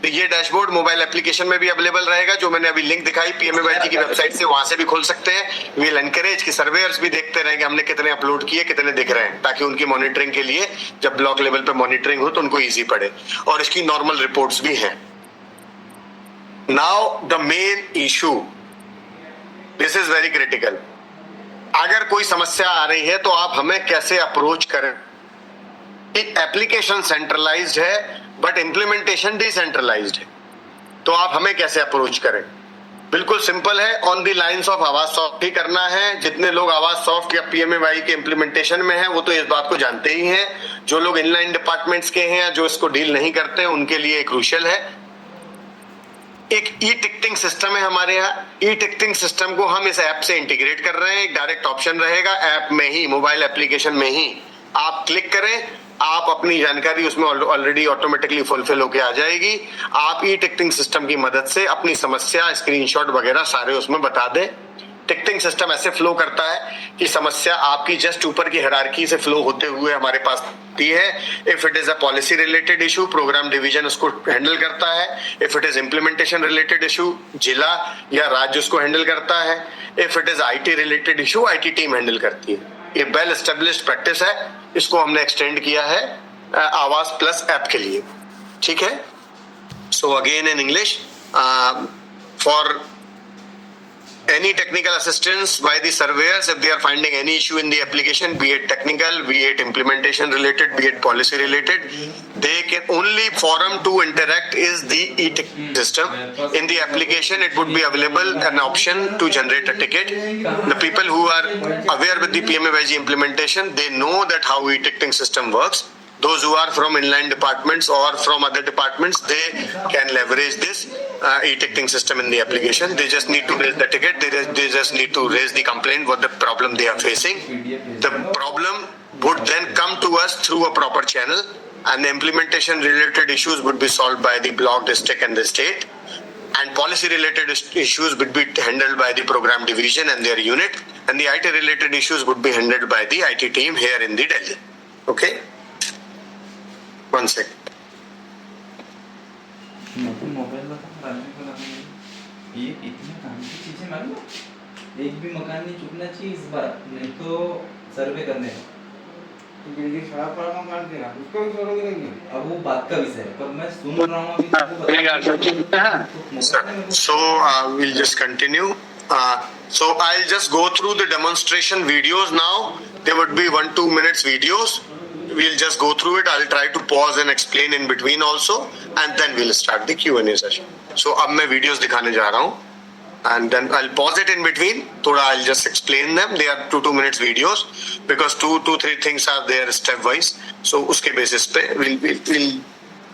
तो ये dashboard mobile application में भी available रहेगा, जो मैंने अभी link दिखाई पीएमएवाईटी की वेबसाइट से, वहां से भी खोल सकते हैं। वी विल एनकरेज कि सर्वेयर्स भी देखते रहेंगे हमने कितने अपलोड किए, कितने दिख रहे हैं, ताकि उनकी मॉनिटरिंग के लिए जब ब्लॉक लेवल पे मॉनिटरिंग हो तो उनको इजी पड़े। और इसकी नॉर्मल रिपोर्ट्स भी हैं। Now the main issue, this is very critical. अगर कोई समस्या आ रही है तो आप हमें कैसे अप्रोच करें। एप्लीकेशन सेंट्रलाइज्ड है बट इम्प्लीमेंटेशन डिसेंट्रलाइज्ड है, तो आप हमें कैसे अप्रोच करें। बिल्कुल सिंपल है, ऑन द लाइंस ऑफ आवाज सॉफ्ट ही करना है। जितने लोग आवाज सॉफ्ट या पीएमएवाई के इम्प्लीमेंटेशन में हैं वो तो इस बात को जानते ही हैं। जो लोग इनलाइन डिपार्टमेंट्स के हैं या जो इसको डील नहीं करते हैं उनके लिए क्रूशियल है। एक ई टिकटिंग सिस्टम है हमारे यहाँ। ई टिकटिंग सिस्टम को हम इस ऐप से इंटीग्रेट कर रहे हैं। एक डायरेक्ट ऑप्शन रहेगा ऐप में ही, मोबाइल एप्लीकेशन में ही आप क्लिक करें, आप अपनी जानकारी उसमें ऑलरेडी ऑटोमेटिकली फुलफिल होके आ जाएगी। आप ई टिकटिंग सिस्टम की मदद से अपनी समस्या, स्क्रीनशॉट वगैरह सारे उसमें बता दें। टिकटिंग सिस्टम ऐसे फ्लो करता है कि समस्या आपकी जस्ट ऊपर की हायरार्की से फ्लो होते हुए हमारे पास आती है। If it is a policy related issue, programme division उसको हैंडल करता है। If it is implementation related issue, जिला या राज्य उसको हैंडल करता है। If it is IT related issue, IT team handle करती है। ये वेल एस्टेब्लिश्ड प्रैक्टिस है, इसको हमने एक्सटेंड किया है आवास प्लस ऐप के लिए। ठीक है, so again in English, for any technical assistance by the surveyors if they are finding any issue in the application, be it technical, be it implementation related, be it policy related, they can only forum to interact is the e-ticket system. In the application it would be available an option to generate a ticket. The people who are aware with the PMAYG implementation, they know that how e-ticketing system works. Those who are from inland departments or from other departments, they can leverage this e-ticketing system in the application. They just need to raise the ticket. They just need to raise the complaint, what the problem they are facing. The problem would then come to us through a proper channel, and the implementation related issues would be solved by the block, district and the state. And policy related issues would be handled by the program division and their unit. And the IT related issues would be handled by the IT team here in the Delhi. Okay? One second. Mobile बता ये इतने काम की चीजें मालूम है? एक भी मकान नहीं चुकना चाहिए इस बार, नहीं तो सर्वे करने बिल्डिंग खराब पड़ा मकान देगा, उसको भी छोड़ोगे नहीं। अब वो बात का विषय है, पर मैं सुन रहा हूँ अभी तुमको So we'll just continue. So I'll just go through the demonstration videos now. There would be 1-2 minutes videos. We'll just go through it. I'll try to pause and explain in between also, and then we'll start the Q&A session. So अब मैं videos दिखाने जा रहा हूँ, and then I'll pause it in between. थोड़ा I'll just explain them. They are 2 minutes videos because 2-3 things are there step wise. So उसके basis पे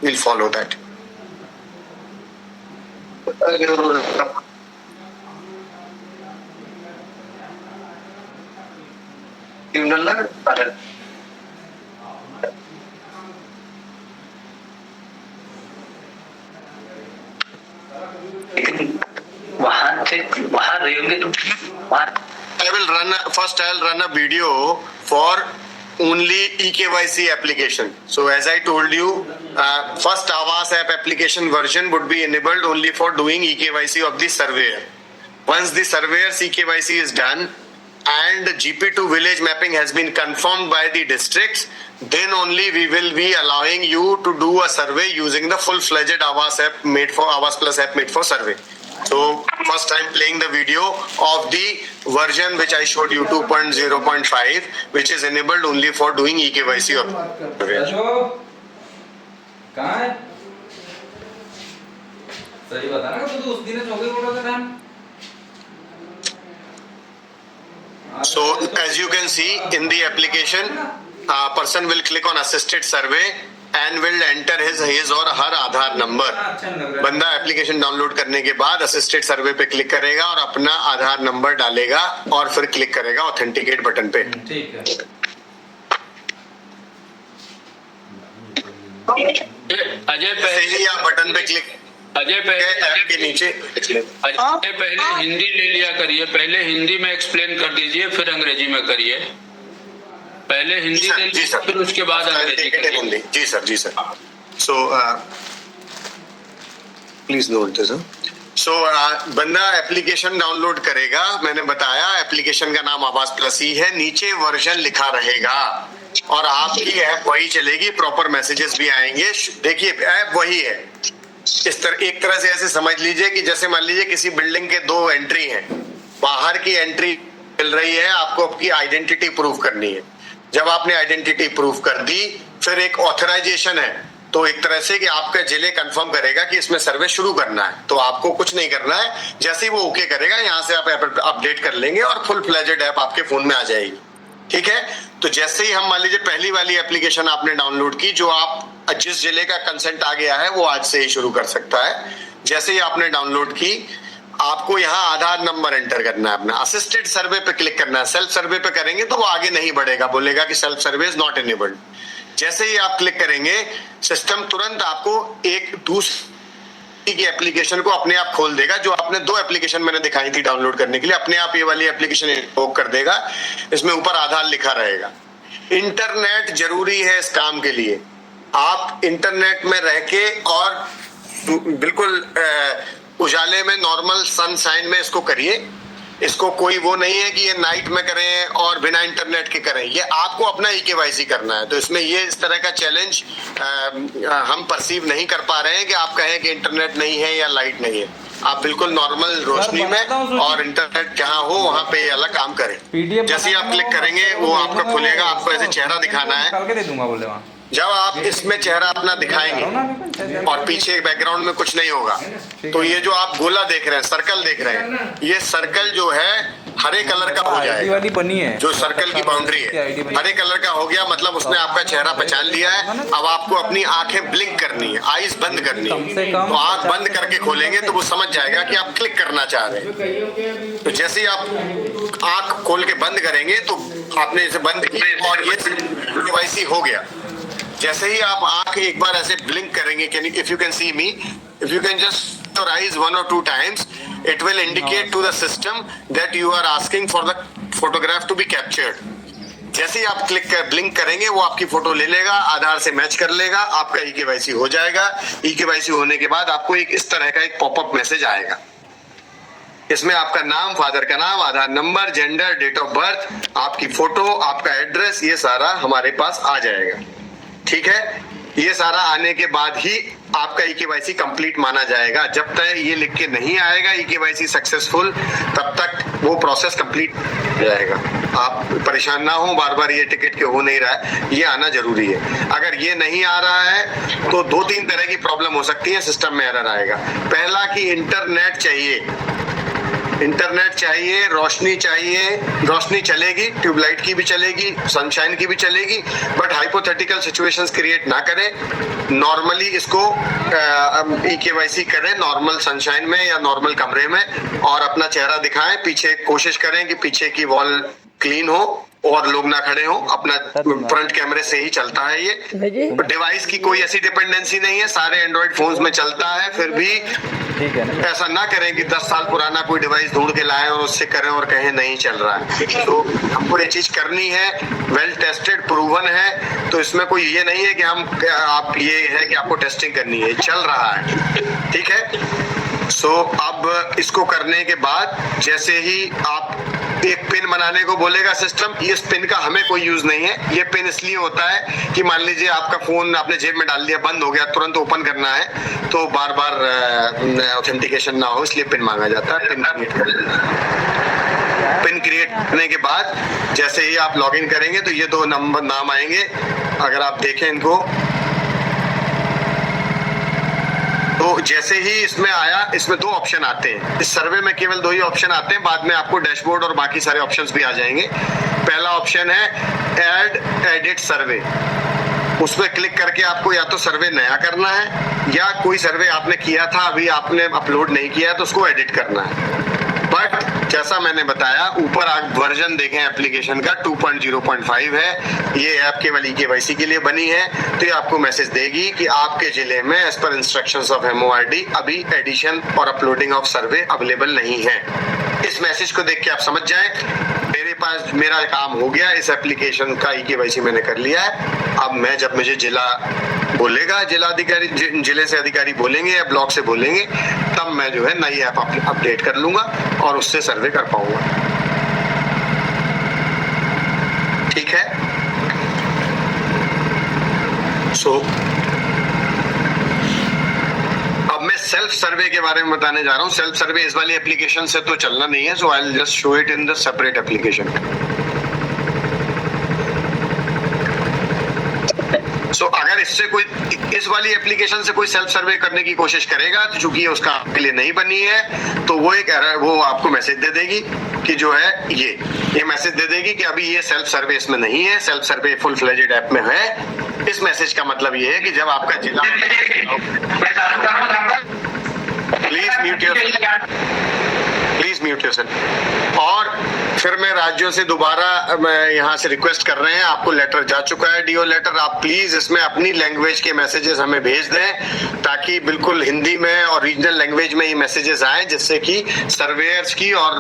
we'll follow that. वहाँ रहेंगे तो I'll run a video for only eKYC application. So as I told you, first Awas app application version would be enabled only for doing eKYC of the surveyor. Once the surveyor's eKYC is done and GP to village mapping has been confirmed by the districts, then only we will be allowing you to do a survey using the full-fledged Awas app made for Awas Plus app made for survey. So first I'm playing the video of the version which I showed you 2.0.5, which is enabled only for doing eKYC of survey. कहाँ है? सही बता ना, तू उस दिन चौके बोला था time. So as you can see in the application, a person will click on assisted survey and will enter his or her Aadhaar number. बंदा एप्लीकेशन डाउनलोड करने के बाद असिस्टेड सर्वे पे क्लिक करेगा और अपना आधार नंबर डालेगा और फिर क्लिक करेगा ऑथेंटिकेट बटन पे। ठीक है। अजय पहले आप बटन पे क्लिक अजय पहले के नीचे अजय पहले हिंदी ले लिया करिए, पहले हिंदी में एक्सप्लेन कर दीजिए, फिर अंग्रेजी में करिए। पहले हिंदी ले लीजिए, फिर उसके बाद अंग्रेजी करिए। जी सर, जी sir. So please note this. So बंदा एप्लीकेशन डाउनलोड करेगा, मैंने बताया एप्लीकेशन का नाम आवास प्लस ही है, नीचे वर्जन लिखा रहेगा और आपकी ऐप वही चलेगी, प्रॉपर मैसेजेस भी आएंगे। देखिए ऐप वही है, इस तरह एक तरह से ऐसे समझ लीजिए कि जैसे मान लीजिए किसी बिल्डिंग के 2 एंट्री हैं, बाहर की एंट्री मिल रही है, आपको आपकी आइडेंटिटी प्रूव करनी है। जब आपने आइडेंटिटी प्रूव कर दी, फिर एक ऑथराइजेशन है, तो एक तरह से कि आपका जिले कंफर्म करेगा कि इसमें सर्वे शुरू करना है, तो आपको कुछ नहीं करना है। जैसे ही वो ओके करेगा, यहाँ से आप ऐप अपडेट कर लेंगे और फुल फ्लेजेड ऐप आपके फोन में आ जाएगी। ठीक है, तो जैसे ही हम मान लीजिए पहली वाली एप्लीकेशन आपने डाउनलोड की, जो आप जिस जिले का कंसेंट आ गया है वो आज से ही शुरू कर सकता है। जैसे ही आपने डाउनलोड की, आपको यहाँ आधार नंबर एंटर करना है अपना, असिस्टेड सर्वे पे क्लिक करना है। सेल्फ सर्वे पे करेंगे तो वो आगे नहीं बढ़ेगा, बोलेगा कि self survey is not enabled. जैसे ही आप क्लिक करेंगे, सिस्टम तुरंत आपको एक दूसरी की एप्लीकेशन को अपने आप खोल देगा। जो आपने 2 एप्लीकेशन मैंने दिखाई थी डाउनलोड करने के लिए, अपने आप ये वाली एप्लीकेशन इन्वोक कर देगा। इसमें ऊपर आधार लिखा रहेगा। इंटरनेट जरूरी है इस काम के लिए। आप इंटरनेट में रह के और बिल्कुल उजाले में, नॉर्मल सनशाइन में इसको करिए। इसको कोई वो नहीं है कि ये नाइट में करें और बिना इंटरनेट के करें। ये आपको अपना EKYC करना है। तो इसमें ये इस तरह का चैलेंज हम परसीव नहीं कर पा रहे हैं कि आप कहें कि इंटरनेट नहीं है या लाइट नहीं है। आप बिल्कुल नॉर्मल रोशनी में और इंटरनेट जहाँ हो वहाँ पे अलग काम करें। जैसे ही आप क्लिक करेंगे वो आपका खुलेगा। आपको ऐसे चेहरा दिखाना है। निकाल के दे दूंगा बोले वहाँ। जब आप इसमें चेहरा अपना दिखाएंगे और पीछे बैकग्राउंड में कुछ नहीं होगा, तो ये जो आप गोला देख रहे हैं, सर्कल देख रहे हैं, ये सर्कल जो है हरे कलर का हो जाएगा। वाली बनी है जो सर्कल की बाउंड्री है हरे कलर का हो गया, मतलब उसने आपका चेहरा पहचान लिया है। अब आपको अपनी आंखें ब्लिंक करनी है, आईज बंद करनी है। तो आंख बंद करके खोलेंगे तो वो समझ जाएगा कि आप क्लिक करना चाह रहे हैं। तो जैसे ही आप आंख खोल के बंद करेंगे तो आपने इसे बंद किया और ये KYC हो गया। जैसे ही आप आंख एक बार ऐसे ब्लिंक करेंगे, if you can see me, if you can just your eyes 1 or 2 times, it will indicate to the system that you are asking for the photograph to be captured. जैसे ही आप ब्लिंक करेंगे वो आपकी photo ले लेगा, आधार से match कर लेगा, आपका EKYC हो जाएगा। EKYC होने के बाद आपको एक इस तरह का एक पॉपअप मैसेज आएगा। इसमें आपका नाम, फादर का नाम, Aadhaar number, gender, date of birth, आपकी फोटो, आपका एड्रेस, ये सारा हमारे पास आ जाएगा। ठीक है, ये सारा आने के बाद ही आपका EKYC कंप्लीट माना जाएगा। जब तक ये लिख के नहीं आएगा EKYC सक्सेसफुल, तब तक वो प्रोसेस कंप्लीट हो जाएगा। आप परेशान ना हो, बार बार ये टिकट क्यों हो नहीं रहा है, ये आना जरूरी है। अगर ये नहीं आ रहा है तो 2-3 तरह की प्रॉब्लम हो सकती है, सिस्टम में एरर आएगा। पहला कि इंटरनेट चाहिए, रोशनी चाहिए। रोशनी चलेगी, ट्यूबलाइट की भी चलेगी, सनशाइन की भी चलेगी, बट हाइपोथेटिकल सिचुएशंस क्रिएट ना करें। नॉर्मली इसको EKYC करें नॉर्मल सनशाइन में या नॉर्मल कमरे में, और अपना चेहरा दिखाएं। पीछे कोशिश करें कि पीछे की वॉल क्लीन हो और लोग ना खड़े हो। अपना फ्रंट कैमरे से ही चलता है ये। डिवाइस की कोई ऐसी डिपेंडेंसी नहीं है, सारे एंड्रॉइड फोन्स में चलता है। फिर भी ऐसा ना करें कि 10 साल पुराना कोई डिवाइस ढूंढ के लाएं और उससे करें और कहें नहीं चल रहा है। तो हमको ये चीज करनी है, वेल टेस्टेड, प्रूवन है। तो इसमें कोई ये नहीं है कि आप ये है कि आपको टेस्टिंग करनी है, चल रहा है। ठीक है। सो अब इसको करने के बाद जैसे ही आप एक पिन बनाने को बोलेगा सिस्टम, इस पिन का हमें कोई यूज नहीं है। ये पिन इसलिए होता है कि मान लीजिए आपका फोन आपने जेब में डाल दिया, बंद हो गया, तुरंत ओपन करना है तो बार बार ऑथेंटिकेशन ना हो, इसलिए पिन मांगा जाता है। पिन क्रिएट करने के बाद जैसे ही आप लॉगिन करेंगे तो ये 2 नाम आएंगे। अगर आप देखें इनको, तो जैसे ही इसमें आया, इसमें 2 ऑप्शन आते हैं। इस सर्वे में केवल 2 ही ऑप्शन आते हैं, बाद में आपको डैशबोर्ड और बाकी सारे ऑप्शंस भी आ जाएंगे। पहला ऑप्शन है ऐड एडिट सर्वे। उस पर क्लिक करके आपको या तो सर्वे नया करना है, या कोई सर्वे आपने किया था अभी आपने अपलोड नहीं किया है तो उसको एडिट करना है। बट जैसा मैंने बताया, ऊपर आप वर्जन देखें एप्लीकेशन का 2.0.5 है। ये ऐप केवल EKYC के लिए बनी है। तो ये आपको मैसेज देगी कि आपके जिले में एज पर इंस्ट्रक्शंस ऑफ MORD अभी एडिशन और अपलोडिंग ऑफ सर्वे अवेलेबल नहीं है। इस मैसेज को देख के आप समझ जाएं मेरे पास मेरा काम हो गया, इस एप्लीकेशन का EKYC मैंने कर लिया है। अब मैं जब मुझे जिला बोलेगा, जिला अधिकारी, जिले से अधिकारी बोलेंगे या ब्लॉक से बोलेंगे, तब मैं जो है नई ऐप अपडेट कर लूंगा और उससे सर्वे कर पाऊंगा। ठीक है। सो अब मैं सेल्फ सर्वे के बारे में बताने जा रहा हूं। सेल्फ सर्वे इस वाली एप्लीकेशन से तो चलना नहीं है, so I will just show it in the separate application. So अगर इससे कोई इस वाली एप्लीकेशन से कोई सेल्फ सर्वे करने की कोशिश करेगा, तो चूंकि उसका आपके लिए नहीं बनी है, तो वो एक एरर, वो आपको मैसेज दे देगी कि जो है ये मैसेज दे देगी कि अभी ये सेल्फ सर्वे इसमें नहीं है, सेल्फ सर्वे फुल फ्लेजेड ऐप में है। इस मैसेज का मतलब ये है कि जब आपका जिला प्लीज म्यूट योरसेल्फ। और फिर मैं राज्यों से दोबारा मैं यहाँ से रिक्वेस्ट कर रहे हैं, आपको लेटर जा चुका है डीओ लेटर, आप प्लीज इसमें अपनी लैंग्वेज के मैसेजेस हमें भेज दें ताकि बिल्कुल हिंदी में और रीजनल लैंग्वेज में ये मैसेजेस आए, जिससे कि सर्वेयर्स की और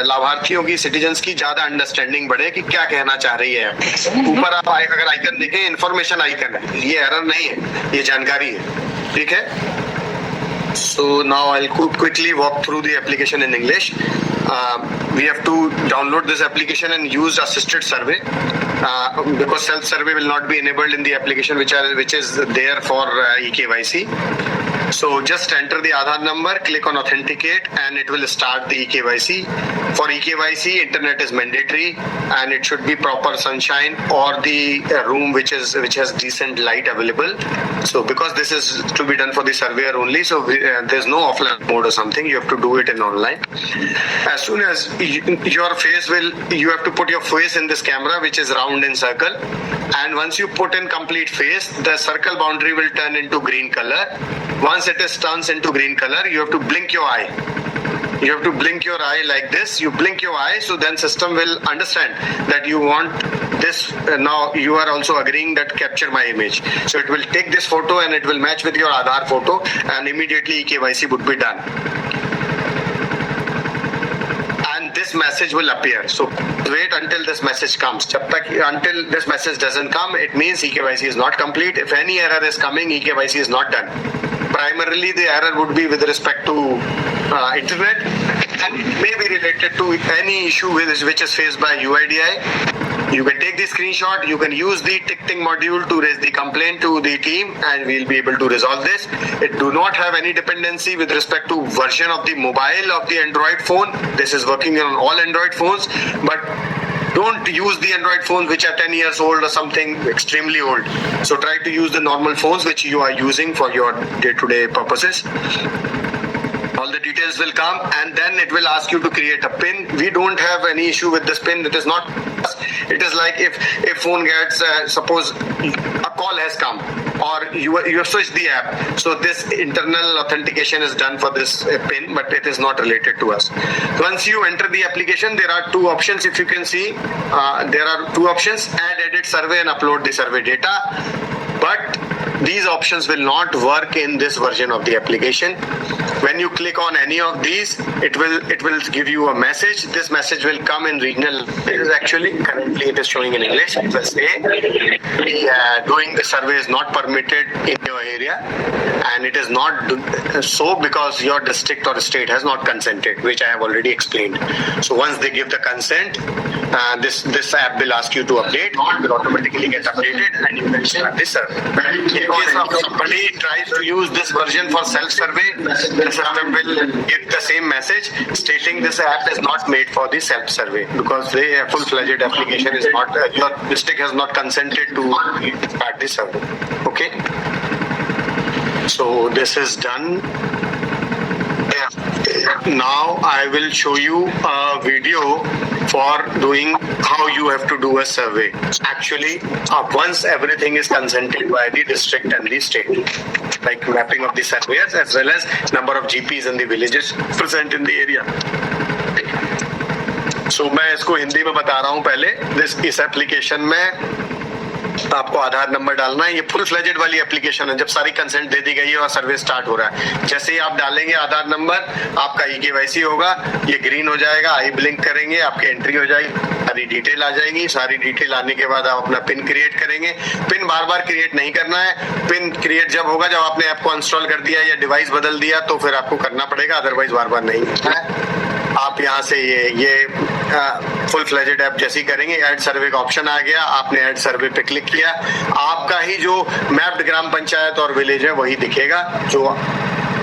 लाभार्थियों की, सिटीजन्स की ज्यादा अंडरस्टैंडिंग बढ़े कि क्या कहना चाह रही है। ऊपर आप अगर आइकन देखें, इंफॉर्मेशन आइकन है, ये एरर नहीं है, ये जानकारी है, ठीक है। So now I'll quickly walk through the application in English. We have to download this application and use assisted survey because self-survey will not be enabled in the application which is there for eKYC. So just enter the Aadhaar number, click on authenticate, and it will start the eKYC. For eKYC, internet is mandatory, and it should be proper sunshine or the room which has decent light available. So because this is to be done for the surveyor only, so there's no offline mode or something. You have to do it in online. As soon as you have to put your face in this camera, which is round in circle, and once you put in complete face, the circle boundary will turn into green color. Once it turns into green color, you have to blink your eye. You have to blink your eye like this. You blink your eye, so then system will understand that you want this. Now you are also agreeing that capture my image. So it will take this photo and it will match with your Aadhaar photo, and immediately eKYC would be done. And this message will appear. So wait until this message comes. Until this message doesn't come, it means eKYC is not complete. If any error is coming, eKYC is not done. Primarily, the error would be with respect to internet, and it may be related to any issue which is faced by UIDAI. You can take the screenshot, you can use the ticketing module to raise the complaint to the team, and we'll be able to resolve this. It do not have any dependency with respect to version of the mobile of the Android phone. This is working on all Android phones, but don't use the Android phones which are 10 years old or something extremely old. So try to use the normal phones which you are using for your day-to-day purposes. All the details will come, and then it will ask you to create a PIN. We don't have any issue with this PIN. It is not. It is like if phone gets suppose a call has come or you have switched the app. So this internal authentication is done for this PIN, but it is not related to us. Once you enter the application, there are two options. If you can see, there are two options: add, edit survey, and upload the survey data. But these options will not work in this version of the application. When you click on any of these, it will give you a message. This message will come in regional. Actually, currently it is showing in English. It will say, doing the survey is not permitted in your area, and it is not so because your district or state has not consented, which I have already explained. So once they give the consent, this app will ask you to update. It will automatically get updated, and you can start this survey. In case of somebody tries to use this version for self-survey, the system will get the same message stating this app is not made for the self-survey because the full-fledged application is not, your district has not consented to start the survey. Okay? So this is done. Now I will show you a video for doing how you have to do a survey. Actually, once everything is consented by the district and the state, like mapping of the surveyors as well as number of GPs in the villages present in the area. So मैं इसको हिंदी में बता रहा हूँ पहले. इस application में आपको आधार नंबर डालना है. ये फुल फ्लेजेड वाली एप्लीकेशन है. जब सारी कंसेंट दे दी गई है और सर्वे स्टार्ट हो रहा है, जैसे ही आप डालेंगे आधार नंबर, आपका eKYC होगा, ये ग्रीन हो जाएगा, आई ब्लिंक करेंगे, आपकी एंट्री हो जाएगी, सारी डिटेल आ जाएगी. सारी डिटेल आने के बाद आप अपना पिन क्रिएट करेंगे. पिन बार बार क्रिएट नहीं करना है. पिन क्रिएट जब होगा जब आपने ऐप को इंस्टॉल कर दिया या डिवाइस बदल दिया, तो फिर आपको करना पड़ेगा, अदरवाइज बार बार नहीं करना है. आप यहाँ से ये फुल फ्लेजेड ऐप जैसे ही करेंगे, ऐड सर्वे का ऑप्शन आ गया. आपने ऐड सर्वे पे क्लिक किया, आपका ही जो मैप्ड ग्राम पंचायत और विलेज है वही दिखेगा. जो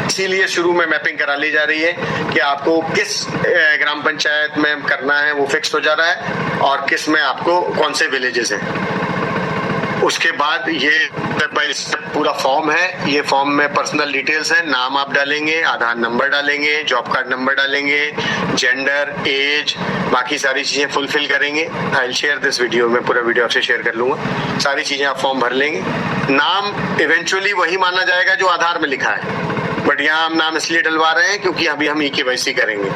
इसीलिए शुरू में मैपिंग करा ली जा रही है कि आपको किस ग्राम पंचायत में करना है वो फिक्स हो जा रहा है और किस में आपको कौन से विलेजेस हैं. उसके बाद ये स्टेप बाय स्टेप पूरा फॉर्म है. ये फॉर्म में पर्सनल डिटेल्स है. नाम आप डालेंगे, आधार नंबर डालेंगे, जॉब कार्ड नंबर डालेंगे, जेंडर, एज, बाकी सारी चीजें फुलफिल करेंगे. I will share this video में, पूरा वीडियो आपसे शेयर कर लूंगा. सारी चीजें आप फॉर्म भर लेंगे. नाम इवेंचुअली वही माना जाएगा जो आधार में लिखा है. बट यहाँ हम नाम इसलिए डलवा रहे हैं क्योंकि अभी हम EKYC करेंगे।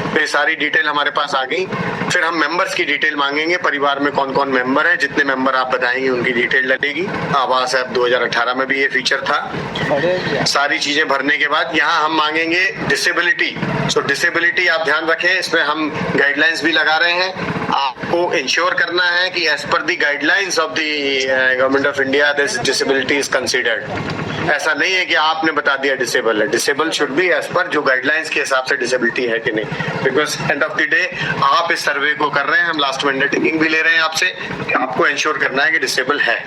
तो ये सारी डिटेल हमारे पास आ गई। फिर हम मेंबर्स की डिटेल मांगेंगे, परिवार में कौन कौन मेंबर है, जितने मेंबर आप बताएंगे उनकी डिटेल डलेगी। आवास ऐप 2018 में भी ये फीचर था। सारी चीजें भरने के बाद यहाँ हम मांगेंगे डिसेबिलिटी। सो डिसेबिलिटी आप ध्यान रखें, इसमें हम गाइडलाइंस भी लगा रहे हैं। आपको इंश्योर करना है कि एज पर the guidelines of the government of India this disability is considered. ऐसा नहीं है कि आपने बता दिया डिसेबल है। Disable should be as per जो गाइडलाइंस के हिसाब से डिसेबिलिटी है कि नहीं, because end of the day आप इस सर्वे को कर रहे हैं, हम लास्ट में अंडरटेकिंग भी ले रहे हैं आपसे कि आपको इंश्योर करना है कि डिसेबल है।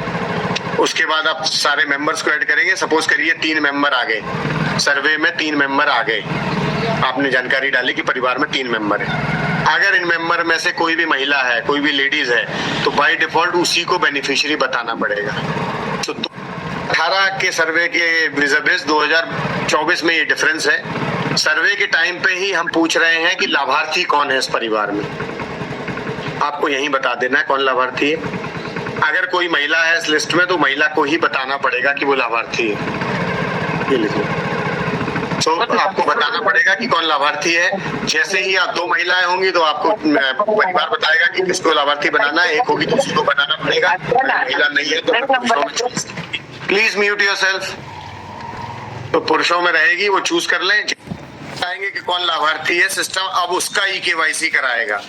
उसके बाद आप सारे मेंबर्स को ऐड करेंगे। सपोज करिए 3 मेंबर आ गए, सर्वे में 3 मेंबर आ गए, आपने जानकारी डाली कि परिवार में 3 मेंबर है। अगर इन मेंबर में से कोई भी महिला है, कोई भी लेडीज है, तो बाय डिफॉल्ट उसी को बेनिफिशियरी बताना पड़ेगा। तो 18 के सर्वे के विज़बिस 2024 में ये डिफरेंस है। सर्वे के टाइम पे ही हम पूछ रहे हैं कि लाभार्थी कौन है इस परिवार में। आपको यही बता देना है कौन लाभार्थी है। अगर कोई महिला है इस लिस्ट में तो महिला को ही बताना पड़ेगा कि वो लाभार्थी है। ये लिखो। तो आपको बताना पड़ेगा कि कौन लाभार्थी है। जैसे ही आप 2 महिलाएं होंगी तो आपको परिवार बताएगा कि किसको लाभार्थी बनाना है। एक होगी तो उसी को बनाना पड़ेगा। महिला नहीं है तो पुरुषों में चूज। Please mute yourself. तो पुरुषों में रहेगी, वो चूज कर लें। बताएंगे कि कौन लाभार्थी है। सिस्टम अब उसका EKYC कराएगा।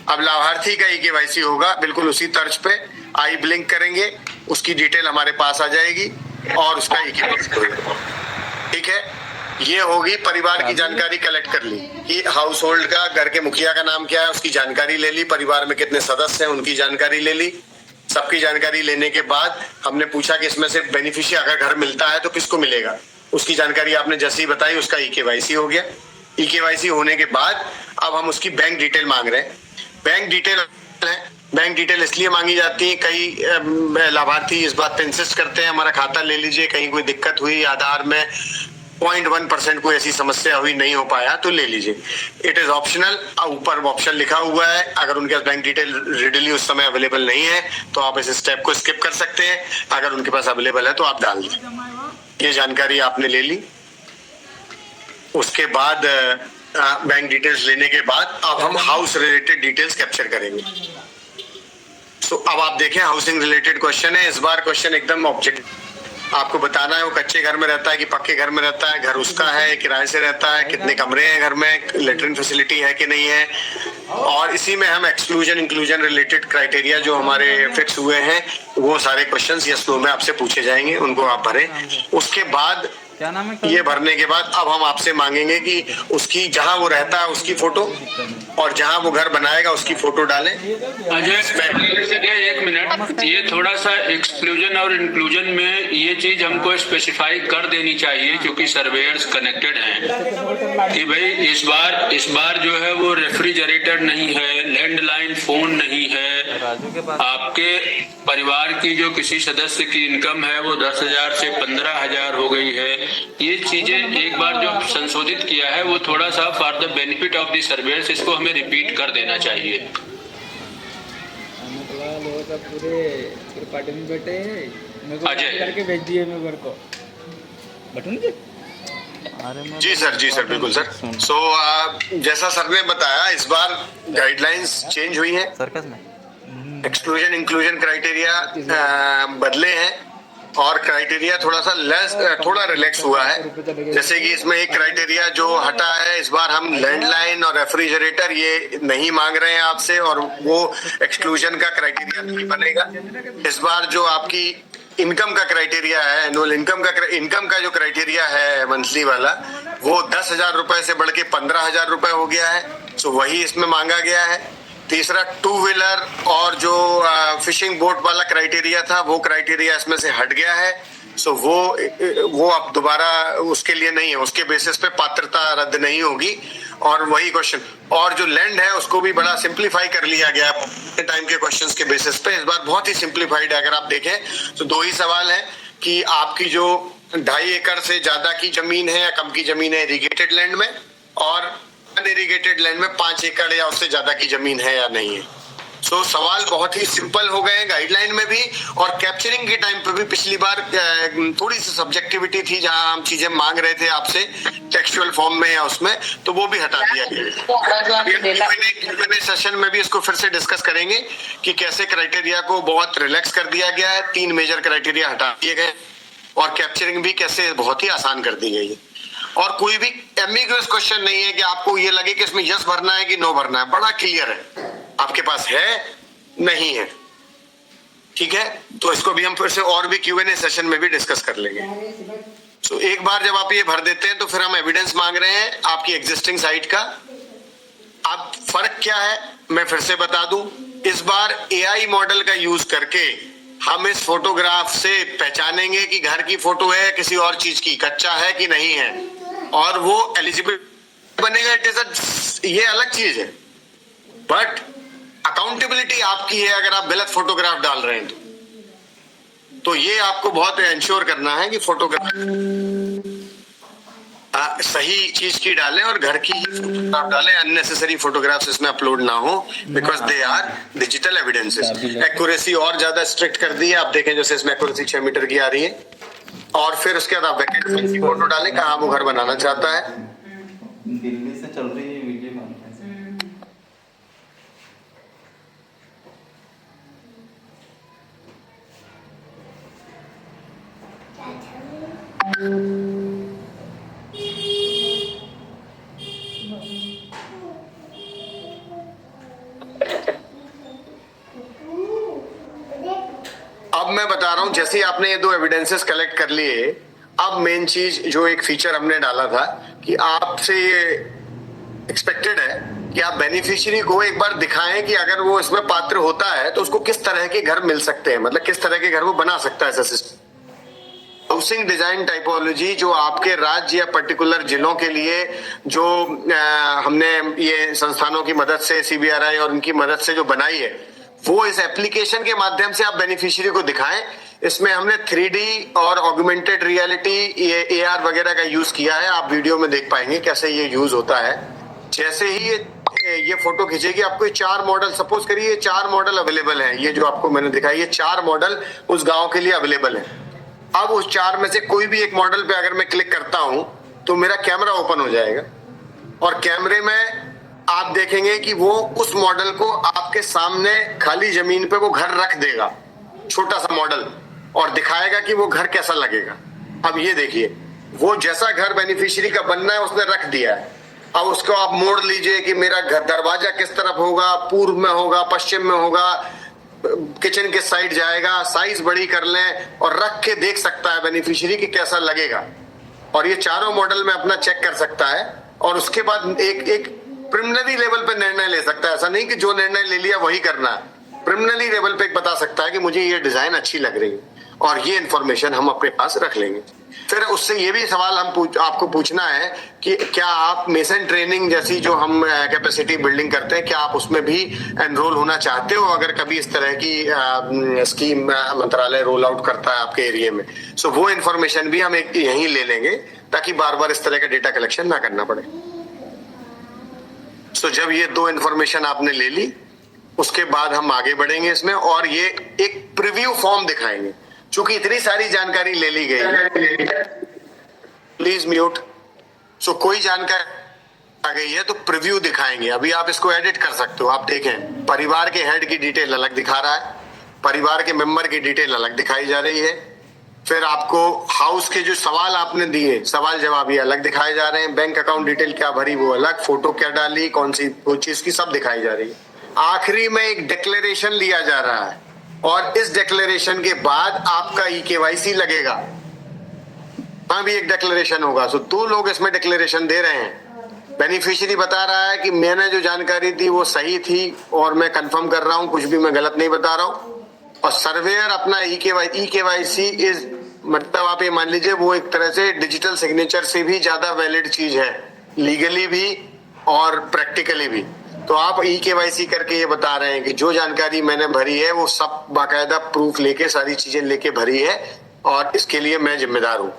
अब लाभार्थी का EKYC होगा बिल्कुल उसी तर्ज पे। आई ब्लिंक करेंगे, उसकी डिटेल हमारे पास आ जाएगी और उसका EKYC होगा। ठीक है, ये होगी परिवार की जानकारी कलेक्ट कर ली कि हाउस होल्ड का, घर के मुखिया का नाम क्या है, उसकी जानकारी ले ली। परिवार में कितने सदस्य हैं उनकी जानकारी ले ली। सबकी जानकारी लेने के बाद हमने पूछा कि इसमें से बेनिफिशियरी अगर घर मिलता है तो किसको मिलेगा, उसकी जानकारी आपने जैसे ही बताई, उसका EKYC हो गया। EKYC होने के बाद अब हम उसकी बैंक डिटेल मांग रहे हैं। बैंक डिटेल है, बैंक डिटेल इसलिए मांगी जाती है, कई लाभार्थी इस बात पे इंसिस्ट करते हैं हमारा खाता ले लीजिए, कहीं कोई दिक्कत हुई आधार में 0.1% कोई ऐसी समस्या हुई, नहीं हो पाया तो ले लीजिए। It is optional. ऊपर ऑप्शन लिखा हुआ है। अगर उनके पास बैंक डिटेल रेडिली उस समय अवेलेबल नहीं है तो आप इस स्टेप को स्किप कर सकते हैं। अगर उनके पास अवेलेबल है तो आप डाल दीजिए। ये जानकारी आपने ले ली। उसके बाद बैंक डिटेल्स लेने के बाद अब हम हाउस रिलेटेड डिटेल्स कैप्चर करेंगे। तो अब आप देखें हाउसिंग रिलेटेड क्वेश्चन है। इस बार क्वेश्चन एकदम ऑब्जेक्ट, आपको बताना है वो कच्चे घर में रहता है कि पक्के घर में रहता है, घर उसका है, किराए से रहता है, कितने कमरे हैं घर में, लेटरिन फैसिलिटी है कि नहीं है। और इसी में हम एक्सक्लूजन इंक्लूजन रिलेटेड क्राइटेरिया जो हमारे फिक्स हुए हैं वो सारे क्वेश्चंस यस नो में आपसे पूछे जाएंगे, उनको आप भरें। उसके बाद क्या नाम है? ये भरने के बाद अब हम आपसे मांगेंगे कि उसकी जहां वो रहता है उसकी फोटो और जहां वो घर बनाएगा उसकी फोटो डालें। अजय एक मिनट, ये थोड़ा सा एक्सक्लूजन और इंक्लूजन में ये चीज हमको स्पेसिफाई कर देनी चाहिए क्योंकि सर्वेयर्स कनेक्टेड हैं कि भाई इस बार जो है वो रेफ्रिजरेटर नहीं है, लैंडलाइन फोन नहीं है, आपके परिवार की जो किसी सदस्य की इनकम है वो 10,000 से 15,000 हो गई है। ये चीजें एक बार जो संशोधित किया है वो थोड़ा सा for the benefit of the surveyor's इसको हमें रिपीट कर देना चाहिए। लोगों का पूरे पार्टी में बैठे हैं, अजय करके भेज दिए मेरे को बटन जी। जी सर बिल्कुल सर। सो जैसा सर ने बताया इस बार गाइडलाइंस चेंज हुई है। सर्कस में एक्सक्लूजन इंक्लूजन क्राइटेरिया बदले हैं और क्राइटेरिया थोड़ा रिलैक्स हुआ है। जैसे कि इसमें एक क्राइटेरिया जो हटा है, इस बार हम लैंडलाइन और रेफ्रिजरेटर ये नहीं मांग रहे हैं आपसे और वो एक्सक्लूजन का क्राइटेरिया नहीं बनेगा। इस बार जो आपकी इनकम का क्राइटेरिया है, एनुअल इनकम का जो क्राइटेरिया है मंथली वाला, वो 10,000 रुपए से बढ़ के 15,000 रुपए हो गया है। सो वही इसमें मांगा गया है। तीसरा 2 व्हीलर और जो फिशिंग बोट वाला क्राइटेरिया था वो क्राइटेरिया इसमें से हट गया है। सो वो अब दोबारा उसके लिए नहीं है, उसके बेसिस पे पात्रता रद्द नहीं होगी। और वही क्वेश्चन और जो लैंड है उसको भी बड़ा सिंप्लीफाई कर लिया गया टाइम के क्वेश्चंस के बेसिस पे। इस बार बहुत ही सिंप्लीफाइड है। अगर आप देखें तो 2 ही सवाल है कि आपकी जो 2.5 एकड़ से ज्यादा की जमीन है या कम की जमीन है इरिगेटेड लैंड में, और अनइरिगेटेड लैंड में 5 एकड़ या उससे ज्यादा की जमीन है या नहीं है। सो सवाल बहुत ही सिंपल हो गए गाइडलाइन में भी, और कैप्चरिंग के टाइम पे भी पिछली बार थोड़ी सी सब्जेक्टिविटी थी जहां हम चीजें मांग रहे थे आपसे टेक्सचुअल फॉर्म में या उसमें, तो वो भी हटा दिया गया। सेशन में भी इसको फिर से डिस्कस करेंगे कि कैसे क्राइटेरिया को बहुत रिलैक्स कर दिया गया है, 3 मेजर क्राइटेरिया हटा दिए गए और कैप्चरिंग भी कैसे बहुत ही आसान कर दी गई है। और कोई भी एम्बिगुअस क्वेश्चन नहीं है कि आपको ये लगे कि इसमें यस भरना है कि नो भरना है, बड़ा क्लियर है, आपके पास है नहीं है। ठीक है, तो इसको भी हम फिर से और भी Q&A सेशन में भी डिस्कस कर लेंगे। सो एक बार जब आप ये भर देते हैं तो फिर हम एविडेंस मांग रहे हैं आपकी एग्जिस्टिंग साइट का। अब फर्क क्या है मैं फिर से बता दूं, इस बार AI मॉडल का यूज करके हम इस फोटोग्राफ से पहचानेंगे कि घर की फोटो है किसी और चीज की, कच्चा है कि नहीं है, और वो एलिजिबल बनेगा। ये अलग चीज है, बट अकाउंटेबिलिटी आपकी है अगर आप गलत फोटोग्राफ डाल रहे हैं तो ये आपको बहुत इंश्योर करना है कि फोटोग्राफ सही चीज की डालें और घर की ही फोटोग्राफ डालें, अननेसेसरी फोटोग्राफ्स इसमें अपलोड ना हो, because they are digital evidences. Accuracy और ज्यादा स्ट्रिक्ट कर दी है, आप देखें जैसे इसमें एक्यूरेसी 6 मीटर की आ रही है, और फिर उसके बाद आप वैकेंट की फोटो डालें कहाँ वो घर बनाना चाहता है। दिल्ली से चल रही है वीडियो कॉन्फ्रेंस। अब मैं बता रहा हूं, जैसे ही आपने ये 2 एविडेंसेस कलेक्ट कर लिए, अब मेन चीज जो एक फीचर हमने डाला था कि आपसे ये एक्सपेक्टेड है कि आप बेनिफिशियरी को एक बार दिखाएं कि अगर वो इसमें पात्र होता है तो उसको किस तरह के घर मिल सकते हैं, मतलब किस तरह के घर वो बना सकता है ऐसा सिस्टम। हाउसिंग डिजाइन टाइपोलॉजी जो आपके राज्य या पर्टिकुलर जिलों के लिए जो हमने ये संस्थानों की मदद से, CBRI और उनकी मदद से जो बनाई है, वो इस एप्लीकेशन के माध्यम से आप बेनिफिशियरी को दिखाएं। इसमें हमने 3D और ऑगमेंटेड रियलिटी, ये AR वगैरह का यूज किया है, आप वीडियो में देख पाएंगे कैसे ये यूज होता है। जैसे ही ये फोटो खींचेगी आपको 4 मॉडल, सपोज करिए 4 मॉडल अवेलेबल हैं, ये जो आपको मैंने दिखाई ये 4 मॉडल उस गांव के लिए अवेलेबल है। अब उस 4 में से कोई भी एक मॉडल पे अगर मैं क्लिक करता हूं तो मेरा कैमरा ओपन हो जाएगा, और कैमरे में आप देखेंगे कि वो उस मॉडल को आपके सामने खाली जमीन पे वो घर रख देगा, छोटा सा मॉडल, और दिखाएगा कि वो घर कैसा लगेगा। अब ये देखिए, वो जैसा घर बेनिफिशियरी का बनना है उसने रख दिया है। अब उसको आप मोड़ लीजिए कि मेरा घर दरवाजा किस तरफ होगा, पूर्व में होगा, पश्चिम में होगा, किचन के साइड जाएगा, साइज बड़ी कर लें और रख के देख सकता है बेनिफिशियरी कि कैसा लगेगा। और ये चारों मॉडल में अपना चेक कर सकता है, और उसके बाद एक प्रिलिमिनरी लेवल पे निर्णय ले सकता है। ऐसा नहीं कि जो निर्णय ले लिया वही करना है, प्रिलिमिनरी लेवल पे बता सकता है कि मुझे ये डिजाइन अच्छी लग रही है, और ये इंफॉर्मेशन हम अपने पास रख लेंगे। फिर उससे ये भी सवाल आपको पूछना है कि क्या आप मेसन ट्रेनिंग जैसी जो हम कैपेसिटी बिल्डिंग करते हैं, क्या आप उसमें भी एनरोल होना चाहते हो अगर कभी इस तरह की स्कीम मंत्रालय रोल आउट करता है आपके एरिया में। सो वो इन्फॉर्मेशन भी हम यहीं ले लेंगे ताकि बार बार इस तरह का डेटा कलेक्शन ना करना पड़े। सो जब ये 2 इन्फॉर्मेशन आपने ले ली, उसके बाद हम आगे बढ़ेंगे इसमें, और ये एक प्रीव्यू फॉर्म दिखाएंगे। चूंकि इतनी सारी जानकारी ले ली गई, प्लीज म्यूट। सो कोई जानकारी आ गई है तो प्रीव्यू दिखाएंगे। अभी आप इसको एडिट कर सकते हो, आप देखें परिवार के हेड की डिटेल अलग दिखा रहा है, परिवार के मेंबर की डिटेल अलग दिखाई जा रही है, फिर आपको हाउस के जो सवाल आपने दिए, सवाल जवाब ये अलग दिखाए जा रहे हैं, बैंक अकाउंट डिटेल क्या भरी वो अलग, फोटो क्या डाली, कौन सी वो चीज की सब दिखाई जा रही है। आखिरी में एक डिक्लेरेशन लिया जा रहा है, और इस डिक्लेरेशन के बाद आपका EKYC लगेगा, वहां भी एक डिक्लेरेशन होगा। सो 2 लोग इसमें डिक्लेरेशन दे रहे हैं। बेनिफिशियरी बता रहा है कि मैंने जो जानकारी दी वो सही थी और मैं कंफर्म कर रहा हूं, कुछ भी मैं गलत नहीं बता रहा हूं। और सर्वेयर अपना EKYC इज, मतलब आप ये मान लीजिए वो एक तरह से डिजिटल सिग्नेचर से भी ज्यादा वैलिड चीज है, लीगली भी और प्रैक्टिकली भी। तो आप EKYC करके ये बता रहे हैं कि जो जानकारी मैंने भरी है वो सब बाकायदा प्रूफ लेके, सारी चीजें लेके भरी है, और इसके लिए मैं जिम्मेदार हूं।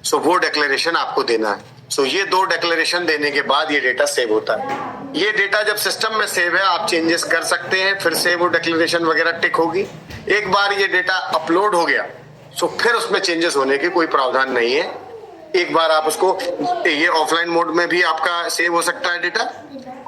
सो वो डिक्लेरेशन आपको देना है। सो ये 2 डिक्लेरेशन देने के बाद ये डेटा सेव होता है। ये डेटा जब सिस्टम में सेव है आप चेंजेस कर सकते हैं, फिर से वो डिक्लेरेशन वगैरह टिक होगी। एक बार ये डेटा अपलोड हो गया तो फिर उसमें चेंजेस होने की कोई प्रावधान नहीं है। एक बार आप उसको, ये ऑफलाइन मोड में भी आपका सेव हो सकता है डेटा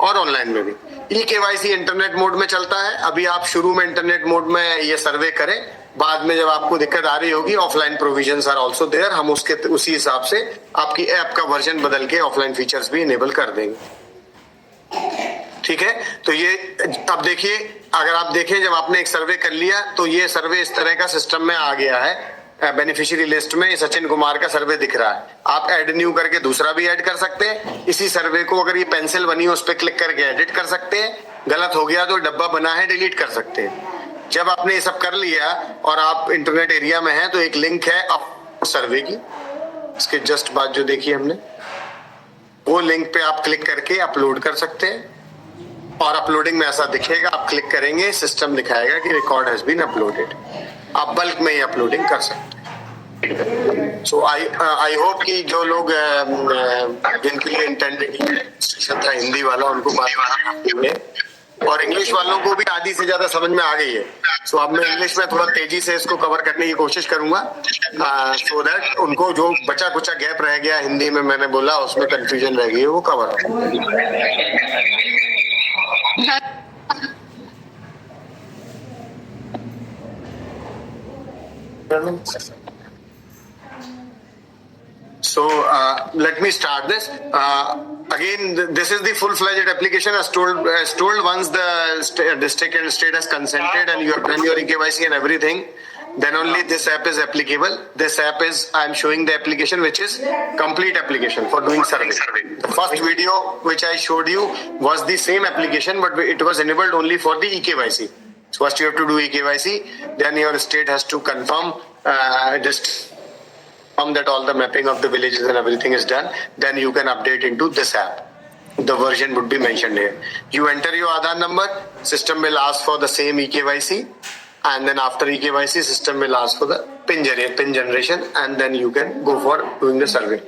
और ऑनलाइन में भी। ई-केवाईसी इंटरनेट मोड में चलता है। अभी आप शुरू में इंटरनेट मोड में ये सर्वे करें, बाद में जब आपको दिक्कत आ रही होगी offline provisions are also there, हम उसी हिसाब से आपकी ऐप का वर्जन बदल के ऑफलाइन फीचर्स भी इनेबल कर देंगे। ठीक है, तो ये अब देखिए, अगर आप देखें जब आपने एक सर्वे कर लिया तो ये सर्वे इस तरह का सिस्टम में आ गया है। बेनिफिशियरी लिस्ट में सचिन कुमार का सर्वे दिख रहा है। आप ऐड न्यू करके दूसरा भी ऐड कर सकते हैं। इसी सर्वे को अगर ये पेंसिल बनी हो उस पर क्लिक करके एडिट कर सकते हैं। गलत हो गया तो डब्बा बना है डिलीट कर सकते हैं। जब आपने ये सब कर लिया और आप इंटरनेट एरिया में हैं तो एक लिंक है आप सर्वे की, इसके जस्ट बाद जो देखिए हमने, वो लिंक पे आप क्लिक करके अपलोड कर सकते हैं और अपलोडिंग में ऐसा दिखेगा, आप क्लिक करेंगे सिस्टम दिखाएगा कि रिकॉर्ड हैज बीन अपलोडेड। आप बल्क में ही अपलोडिंग कर सकते हैं। सो आई होप कि जो लोग जिनके लिए इंटेंडेड था हिंदी वाला उनको बात, और इंग्लिश वालों को भी आधी से ज्यादा समझ में आ गई है। सो अब मैं इंग्लिश में थोड़ा तेजी से इसको कवर करने की कोशिश करूंगा, सो दैट उनको जो बचा कुचा गैप रह गया हिंदी में मैंने बोला उसमें कंफ्यूजन रह गई है वो कवर हो। So let me start this. Again, this is the full-fledged application as told. Once the district and state has consented and you have done your eKYC and everything, then only this app is applicable. This app is, I am showing the application which is complete application for doing survey. The first video which I showed you was the same application, but it was enabled only for the eKYC. So first you have to do eKYC, then your state has to confirm that all the mapping of the villages and everything is done. Then you can update into this app. The version would be mentioned here. You enter your Aadhaar number, system will ask for the same eKYC, and then after eKYC, system will ask for the PIN generation, and then you can go for doing the survey.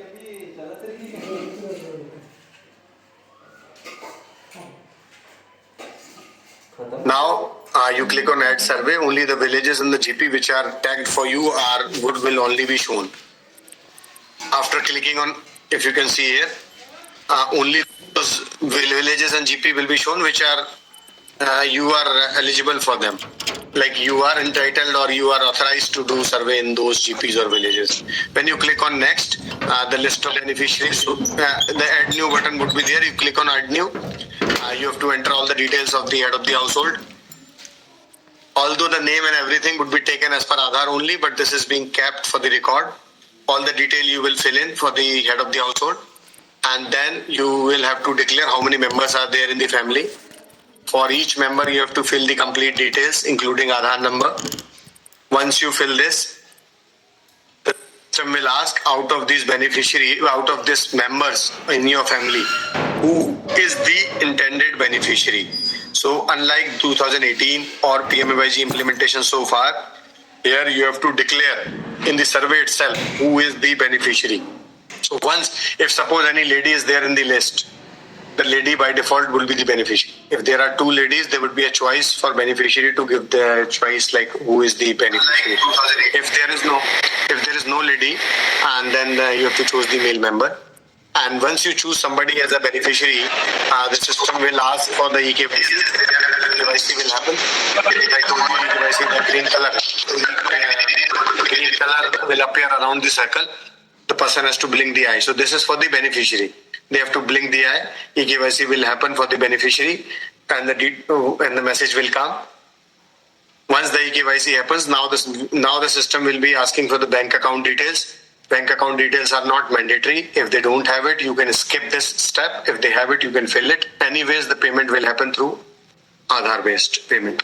Now you click on add survey. Only the villages and the GP which are tagged for you will only be shown. After clicking on, if you can see here, only those villages and GP will be shown which are you are eligible for them. Like you are entitled or you are authorized to do survey in those GPs or villages. When you click on next, the list of beneficiaries, the add new button would be there. You click on add new. You have to enter all the details of the head of the household. Although the name and everything would be taken as per Aadhaar only, but this is being kept for the record. All the detail you will fill in for the head of the household, and then you will have to declare how many members are there in the family. For each member you have to fill the complete details including Aadhaar number. Once you fill this, the system will ask out of these members in your family, who is the intended beneficiary. So unlike 2018 or PMAYG implementation so far, here you have to declare in the survey itself who is the beneficiary. So once, if suppose any lady is there in the list, the lady by default will be the beneficiary. If there are two ladies, there would be a choice for beneficiary to give the choice like who is the beneficiary. If there is no lady, and then you have to choose the male member. And once you choose somebody as a beneficiary, the system will ask for the eKYC. eKYC will happen. I told you eKYC, the green color will appear around the circle. The person has to blink the eye. So this is for the beneficiary. They have to blink the eye. eKYC will happen for the beneficiary, and the message will come. Once the eKYC happens, now the system will be asking for the bank account details. Bank account details are not mandatory. If they don't have it, you can skip this step. If they have it, you can fill it. Anyways, the payment will happen through Aadhaar-based payment.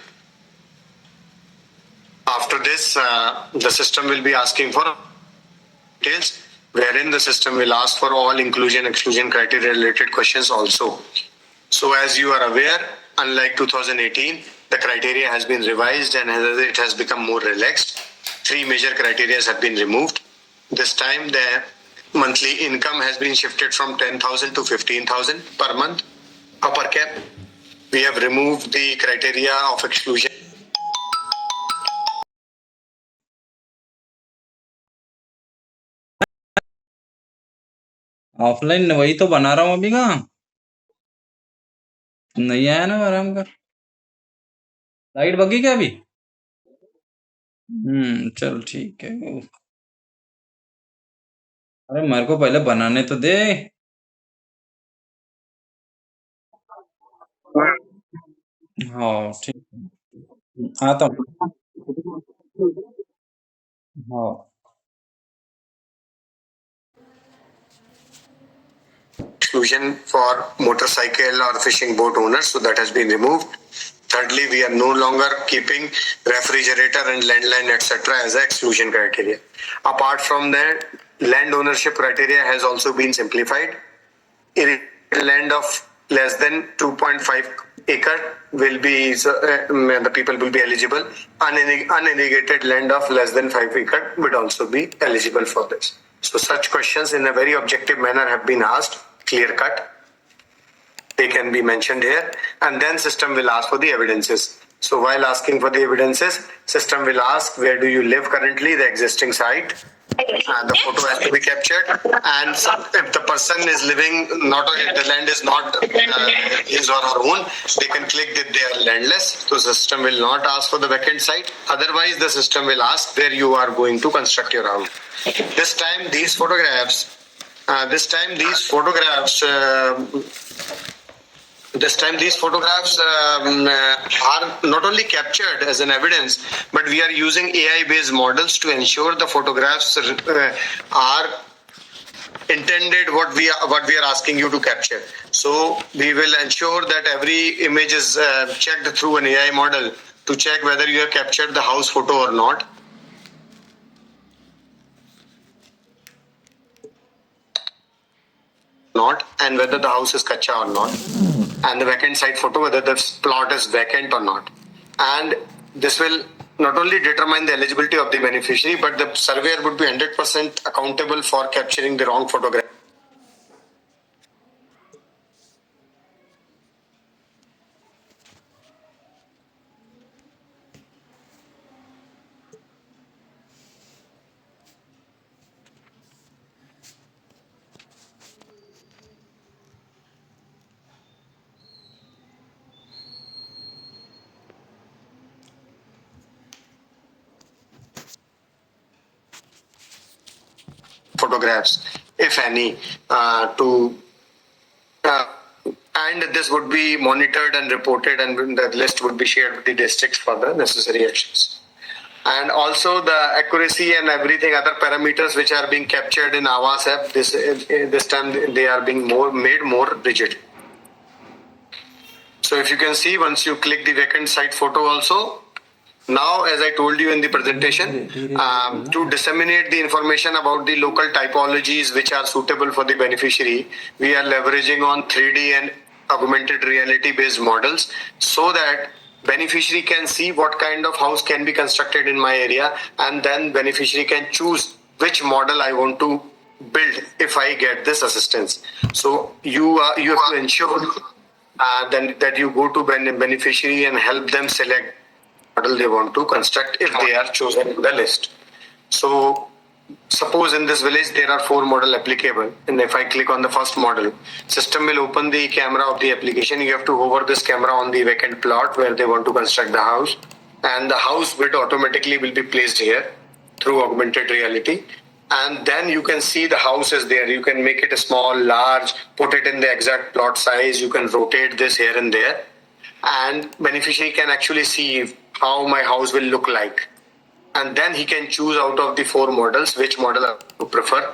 After this, the system will be asking for details, wherein the system will ask for all inclusion-exclusion criteria related questions also. So as you are aware, unlike 2018, the criteria has been revised and it has become more relaxed. 3 major criteria have been removed. This time the monthly income has been shifted from 10,000 to 15,000 per month. upper cap. We have removed the criteria of exclusion. Offline वही तो बना रहा हूँ अभी। कहाँ नहीं आया ना, आराम कर। लाइट भगी क्या अभी? चल ठीक है। अरे मेरे को पहले बनाने तो दे। हाँ ठीक है, आता हूँ। हाँ Exclusion for motorcycle or fishing boat owners, so that has been removed. Thirdly, we are no longer keeping refrigerator and landline etc. as an exclusion criteria. Apart from that, land ownership criteria has also been simplified. Land of less than 2.5 acre will be the people will be eligible. Unirrigated land of less than 5 acre would also be eligible for this. So such questions in a very objective manner have been asked, clear cut. They can be mentioned here, and then system will ask for the evidences. So while asking for the evidences, system will ask where do you live currently, the existing site. The photo has to be captured, and if the person is living not the land is not his or her own, they can click that they are landless. So system will not ask for the vacant site. Otherwise, the system will ask where you are going to construct your house. This time, these photographs. This time these photographs are not only captured as an evidence, but we are using AI-based models to ensure the photographs are intended what we are asking you to capture. So we will ensure that every image is checked through an AI model to check whether you have captured the house photo or not. And whether the house is kacha or not, and the vacant site photo whether the plot is vacant or not. And this will not only determine the eligibility of the beneficiary, but the surveyor would be 100% accountable for capturing the wrong photograph. Photographs, if any, and this would be monitored and reported, and the list would be shared with the districts for the necessary actions. And also the accuracy and everything other parameters which are being captured in Awas app, this time they are being made more rigid. So if you can see, once you click the vacant site photo also, now as I told you in the presentation, to disseminate the information about the local typologies which are suitable for the beneficiary, we are leveraging on 3D and augmented reality based models, so that beneficiary can see what kind of house can be constructed in my area, and then beneficiary can choose which model I want to build if I get this assistance. So you have to ensure then that you go to beneficiary and help them select model they want to construct if they are chosen in the list. So suppose in this village there are 4 model applicable, and if I click on the first model, system will open the camera of the application. You have to hover this camera on the vacant plot where they want to construct the house, and the house bit automatically will be placed here through augmented reality. And then you can see the house is there. You can make it a small, large, put it in the exact plot size. You can rotate this here and there, and beneficiary can actually see how my house will look like. And then he can choose out of the 4 models which model to prefer.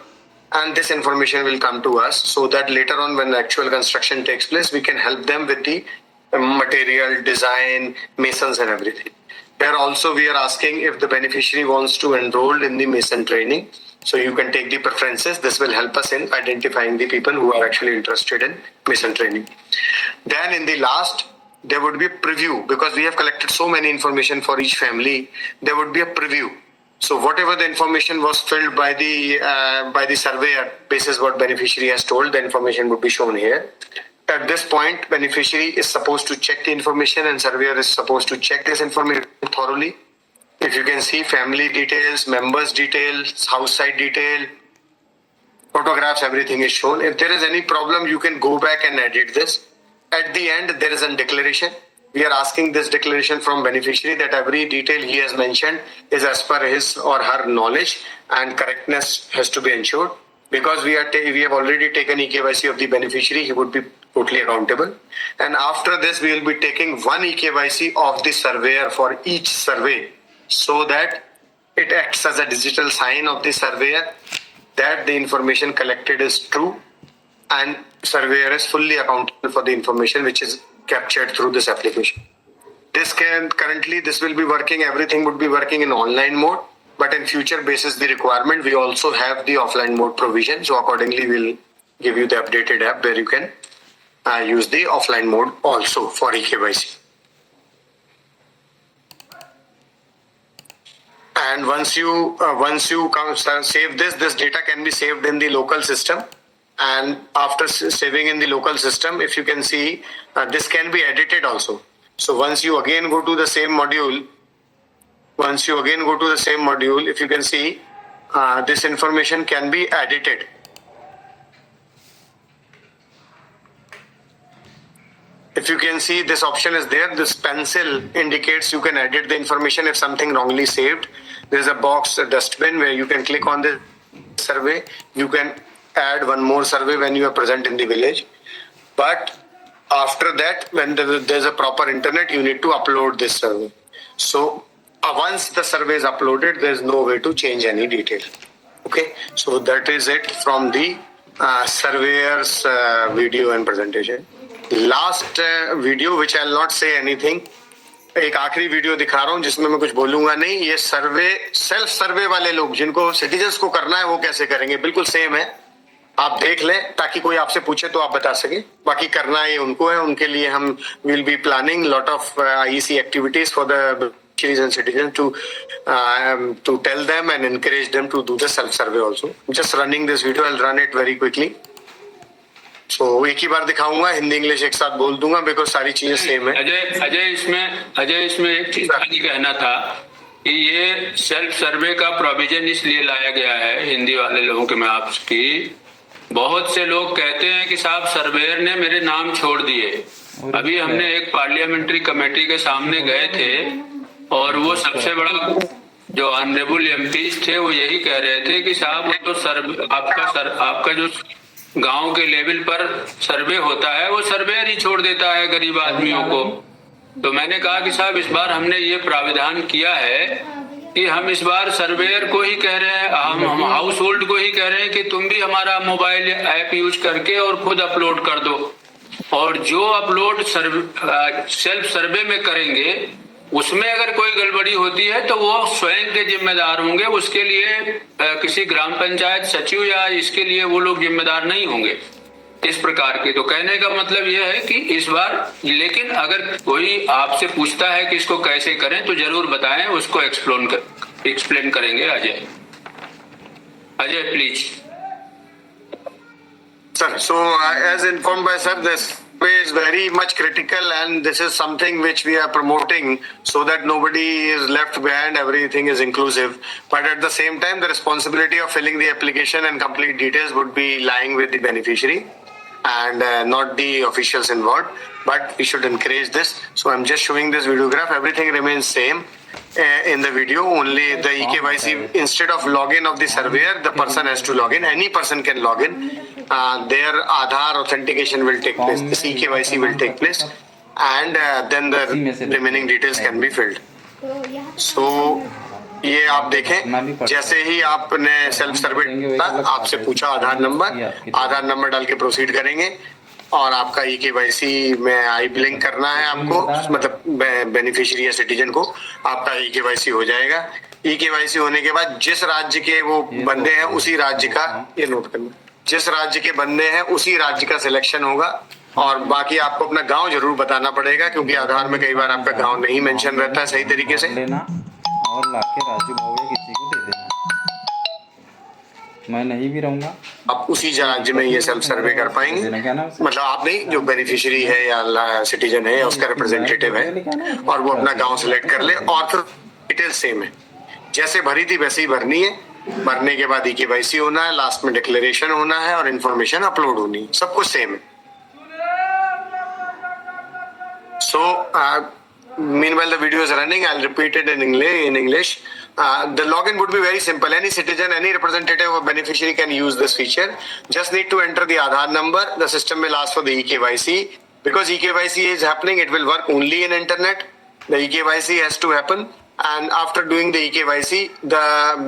And this information will come to us, so that later on when the actual construction takes place, we can help them with the material, design, masons and everything. Here also we are asking if the beneficiary wants to enroll in the mason training. So you can take the preferences. This will help us in identifying the people who are actually interested in mason training. Then in the last, there would be a preview, because we have collected so many information for each family. There would be a preview. So whatever the information was filled by the surveyor, basis what beneficiary has told, the information would be shown here. at this point, beneficiary is supposed to check the information and surveyor is supposed to check this information thoroughly. If you can see family details, members details, house site detail, photographs, everything is shown. If there is any problem, you can go back and edit this. At the end, there is a declaration. We are asking this declaration from beneficiary that every detail he has mentioned is as per his or her knowledge and correctness has to be ensured. Because we have already taken eKYC of the beneficiary, he would be totally accountable. And after this, we will be taking one eKYC of the surveyor for each survey, so that it acts as a digital sign of the surveyor that the information collected is true and surveyor is fully accountable for the information which is captured through this application. Currently this will be working, everything would be working in online mode, but in future basis the requirement, we also have the offline mode provision. So accordingly, we'll give you the updated app where you can use the offline mode also for eKYC. And once you save this data can be saved in the local system. And after saving in the local system, if you can see, this can be edited also. So once you again go to the same module, if you can see, this information can be edited. If you can see, this option is there. This pencil indicates you can edit the information if something wrongly saved. There's a box, a dustbin, where you can click on the survey. You can add one more survey when you are present in the village. But after that, when there's a proper internet, you need to upload this survey. So once the survey is uploaded, there's no way to change any detail. Okay, so that is it from the surveyor's video and presentation. Last video, which I'll not say anything. एक आखिरी video दिखा रहा हूँ जिसमें मैं कुछ बोलूंगा नहीं. ये सर्वे, सेल्फ सर्वे वाले लोग जिनको सिटीजन्स को करना है वो कैसे करेंगे, बिल्कुल सेम है. आप देख लें ताकि कोई आपसे पूछे तो आप बता सके. बाकी करना ये उनको है, उनके लिए हम will be planning lot of IEC activities for the and citizens to tell them and encourage them to do the self survey also. Just running this video, I'll run it very quickly. So एक ही बार दिखाऊंगा, Hindi English एक साथ बोल दूंगा because सारी चीजें same है. अजय इसमें एक चीज खाली कहना था कि ये सेल्फ सर्वे का प्रोविजन इसलिए लाया गया है हिंदी वाले लोगों के में आपकी. बहुत से लोग कहते हैं कि साहब सर्वेयर ने मेरे नाम छोड़ दिए. अभी हमने एक पार्लियामेंट्री कमेटी के सामने गए थे और वो सबसे बड़ा जो ऑनरेबल एमपीज थे वो यही कह रहे थे कि साहब वो तो सर्वे आपका जो गांव के लेवल पर सर्वे होता है वो सर्वेयर ही छोड़ देता है गरीब आदमियों को. तो मैंने कहा कि साहब इस बार हमने ये प्राविधान किया है कि हम इस बार सर्वेयर को ही कह रहे हैं, हम हाउस होल्ड को ही कह रहे हैं कि तुम भी हमारा मोबाइल ऐप यूज करके और खुद अपलोड कर दो. और जो अपलोड सेल्फ सर्वे में करेंगे उसमें अगर कोई गड़बड़ी होती है तो वो स्वयं के जिम्मेदार होंगे. उसके लिए किसी ग्राम पंचायत सचिव या इसके लिए वो लोग जिम्मेदार नहीं होंगे इस प्रकार के. तो कहने का मतलब ये है कि इस बार, लेकिन अगर कोई आपसे पूछता है कि इसको कैसे करें तो जरूर बताएं, उसको एक्सप्लेन करेंगे. Ajay please. Sir, so as informed by sir, this is very much critical and this is something which we are promoting so that nobody is left behind, everything is inclusive. But at the same time, the responsibility of filling the application and complete details would be lying with the beneficiary and not the officials involved. But we should encourage this. So I'm just showing this video graph. Everything remains same in the video. Only the eKYC, instead of login of the surveyor, the person has to log in. Any person can log in. Their Aadhaar authentication will take place. This eKYC will take place. And then the remaining details can be filled. So ये आप देखें, जैसे ही आपने self सर्वे आपसे पूछा आधार number डाल के proceed करेंगे और आपका eKYC में आई लिंक करना है आपको, मतलब बेनिफिशियरी या सिटीजन को, आपका eKYC हो जाएगा. eKYC होने के बाद जिस राज्य के वो बंदे हैं उसी राज्य का, ये नोट करना, जिस राज्य के बंदे हैं उसी राज्य का सिलेक्शन होगा. और बाकी आपको अपना गांव जरूर बताना पड़ेगा क्योंकि आधार में कई बार आपका गांव नहीं मेंशन रहता है सही तरीके से. लेना और लाके राजू भाव किसी को दे देना. मैं नहीं भी रहूंगा आप उसी राज्य में ये सेल्फ सर्वे कर पाएंगे। देना क्या नाम मतलब आप नहीं, जो बेनिफिशियरी है या सिटीजन है या उसका रिप्रेजेंटेटिव है, और वो अपना गांव सिलेक्ट कर ले, और फिर डिटेल सेम है, जैसे भरी थी वैसे ही भरनी है। भरने के बाद EKYC होना है, लास्ट में डिक्लेरेशन होना है और इन्फॉर्मेशन अपलोड होनी है, सब कुछ सेम है। So, meanwhile the video is running, I'll repeat it in English. The login would be very simple. Any citizen, any representative or beneficiary can use this feature. Just need to enter the Aadhaar number. The system will ask for the EKYC. Because EKYC is happening, it will work only in internet. The EKYC has to happen. And after doing the EKYC,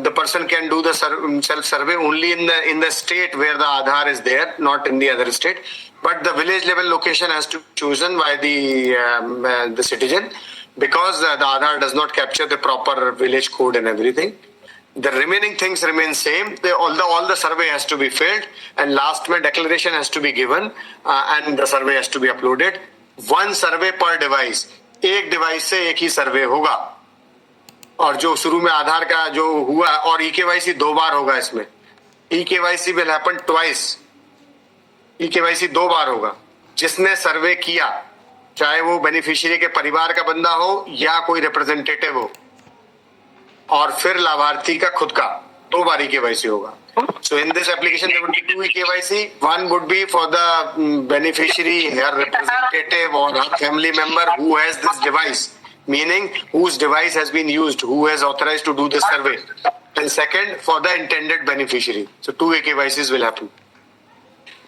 the person can do the self-survey only in the state where the Aadhaar is there, not in the other state. But the village level location has to be chosen by the citizen, because the Aadhaar does not capture the proper village code and everything. The remaining things remain same. All the survey has to be filled, and last में declaration has to be given, and the survey has to be uploaded. One survey per device. एक device से एक ही सर्वे होगा। और जो शुरू में आधार का जो हुआ, और EKYC 2 बार होगा इसमें। EKYC will happen twice. EKYC 2 बार होगा। जिसने सर्वे किया, चाहे वो बेनिफिशियरी के परिवार का बंदा हो या कोई रिप्रेजेंटेटिव हो, और फिर लाभार्थी का खुद का, 2 बार EKYC होगा। So in this application there would be 2 EKYC. One would be for the beneficiary, her representative or her family member who has this device, meaning whose device has been used, who has authorized to do this survey. And second, for the intended beneficiary. So 2 EKYCs will happen.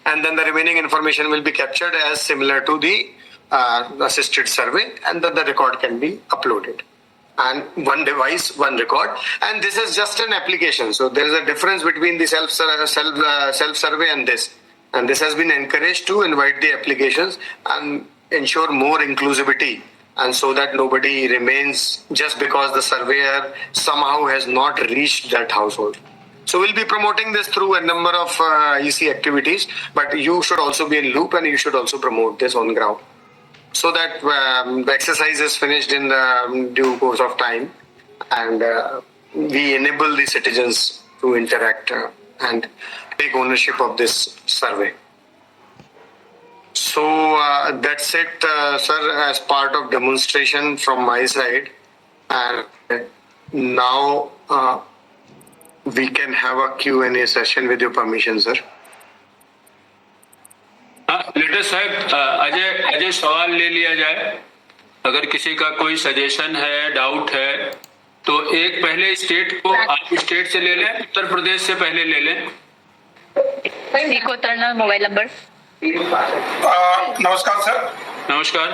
And then the remaining information will be captured as similar to the assisted survey, and then the record can be uploaded. And one device, one record. And this is just an application. So there is a difference between the self survey and this. And this has been encouraged to invite the applications and ensure more inclusivity, and so that nobody remains just because the surveyor somehow has not reached that household. So we'll be promoting this through a number of EC activities, but you should also be in loop, and you should also promote this on ground, so that the exercise is finished in the due course of time, and we enable the citizens to interact and take ownership of this survey. So that's it, sir, as part of demonstration from my side. And now we can have a Q&A session with your permission, sir. Leader साहब, अजय सवाल ले लिया जाए। अगर किसी का कोई suggestion है, डाउट है, तो एक पहले स्टेट को, आप स्टेट से ले लें, उत्तर प्रदेश से पहले ले लें। Mobile number. नमस्कार सर। नमस्कार।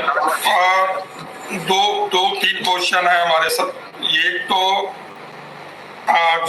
2-3 क्वेश्चन है हमारे सर। एक तो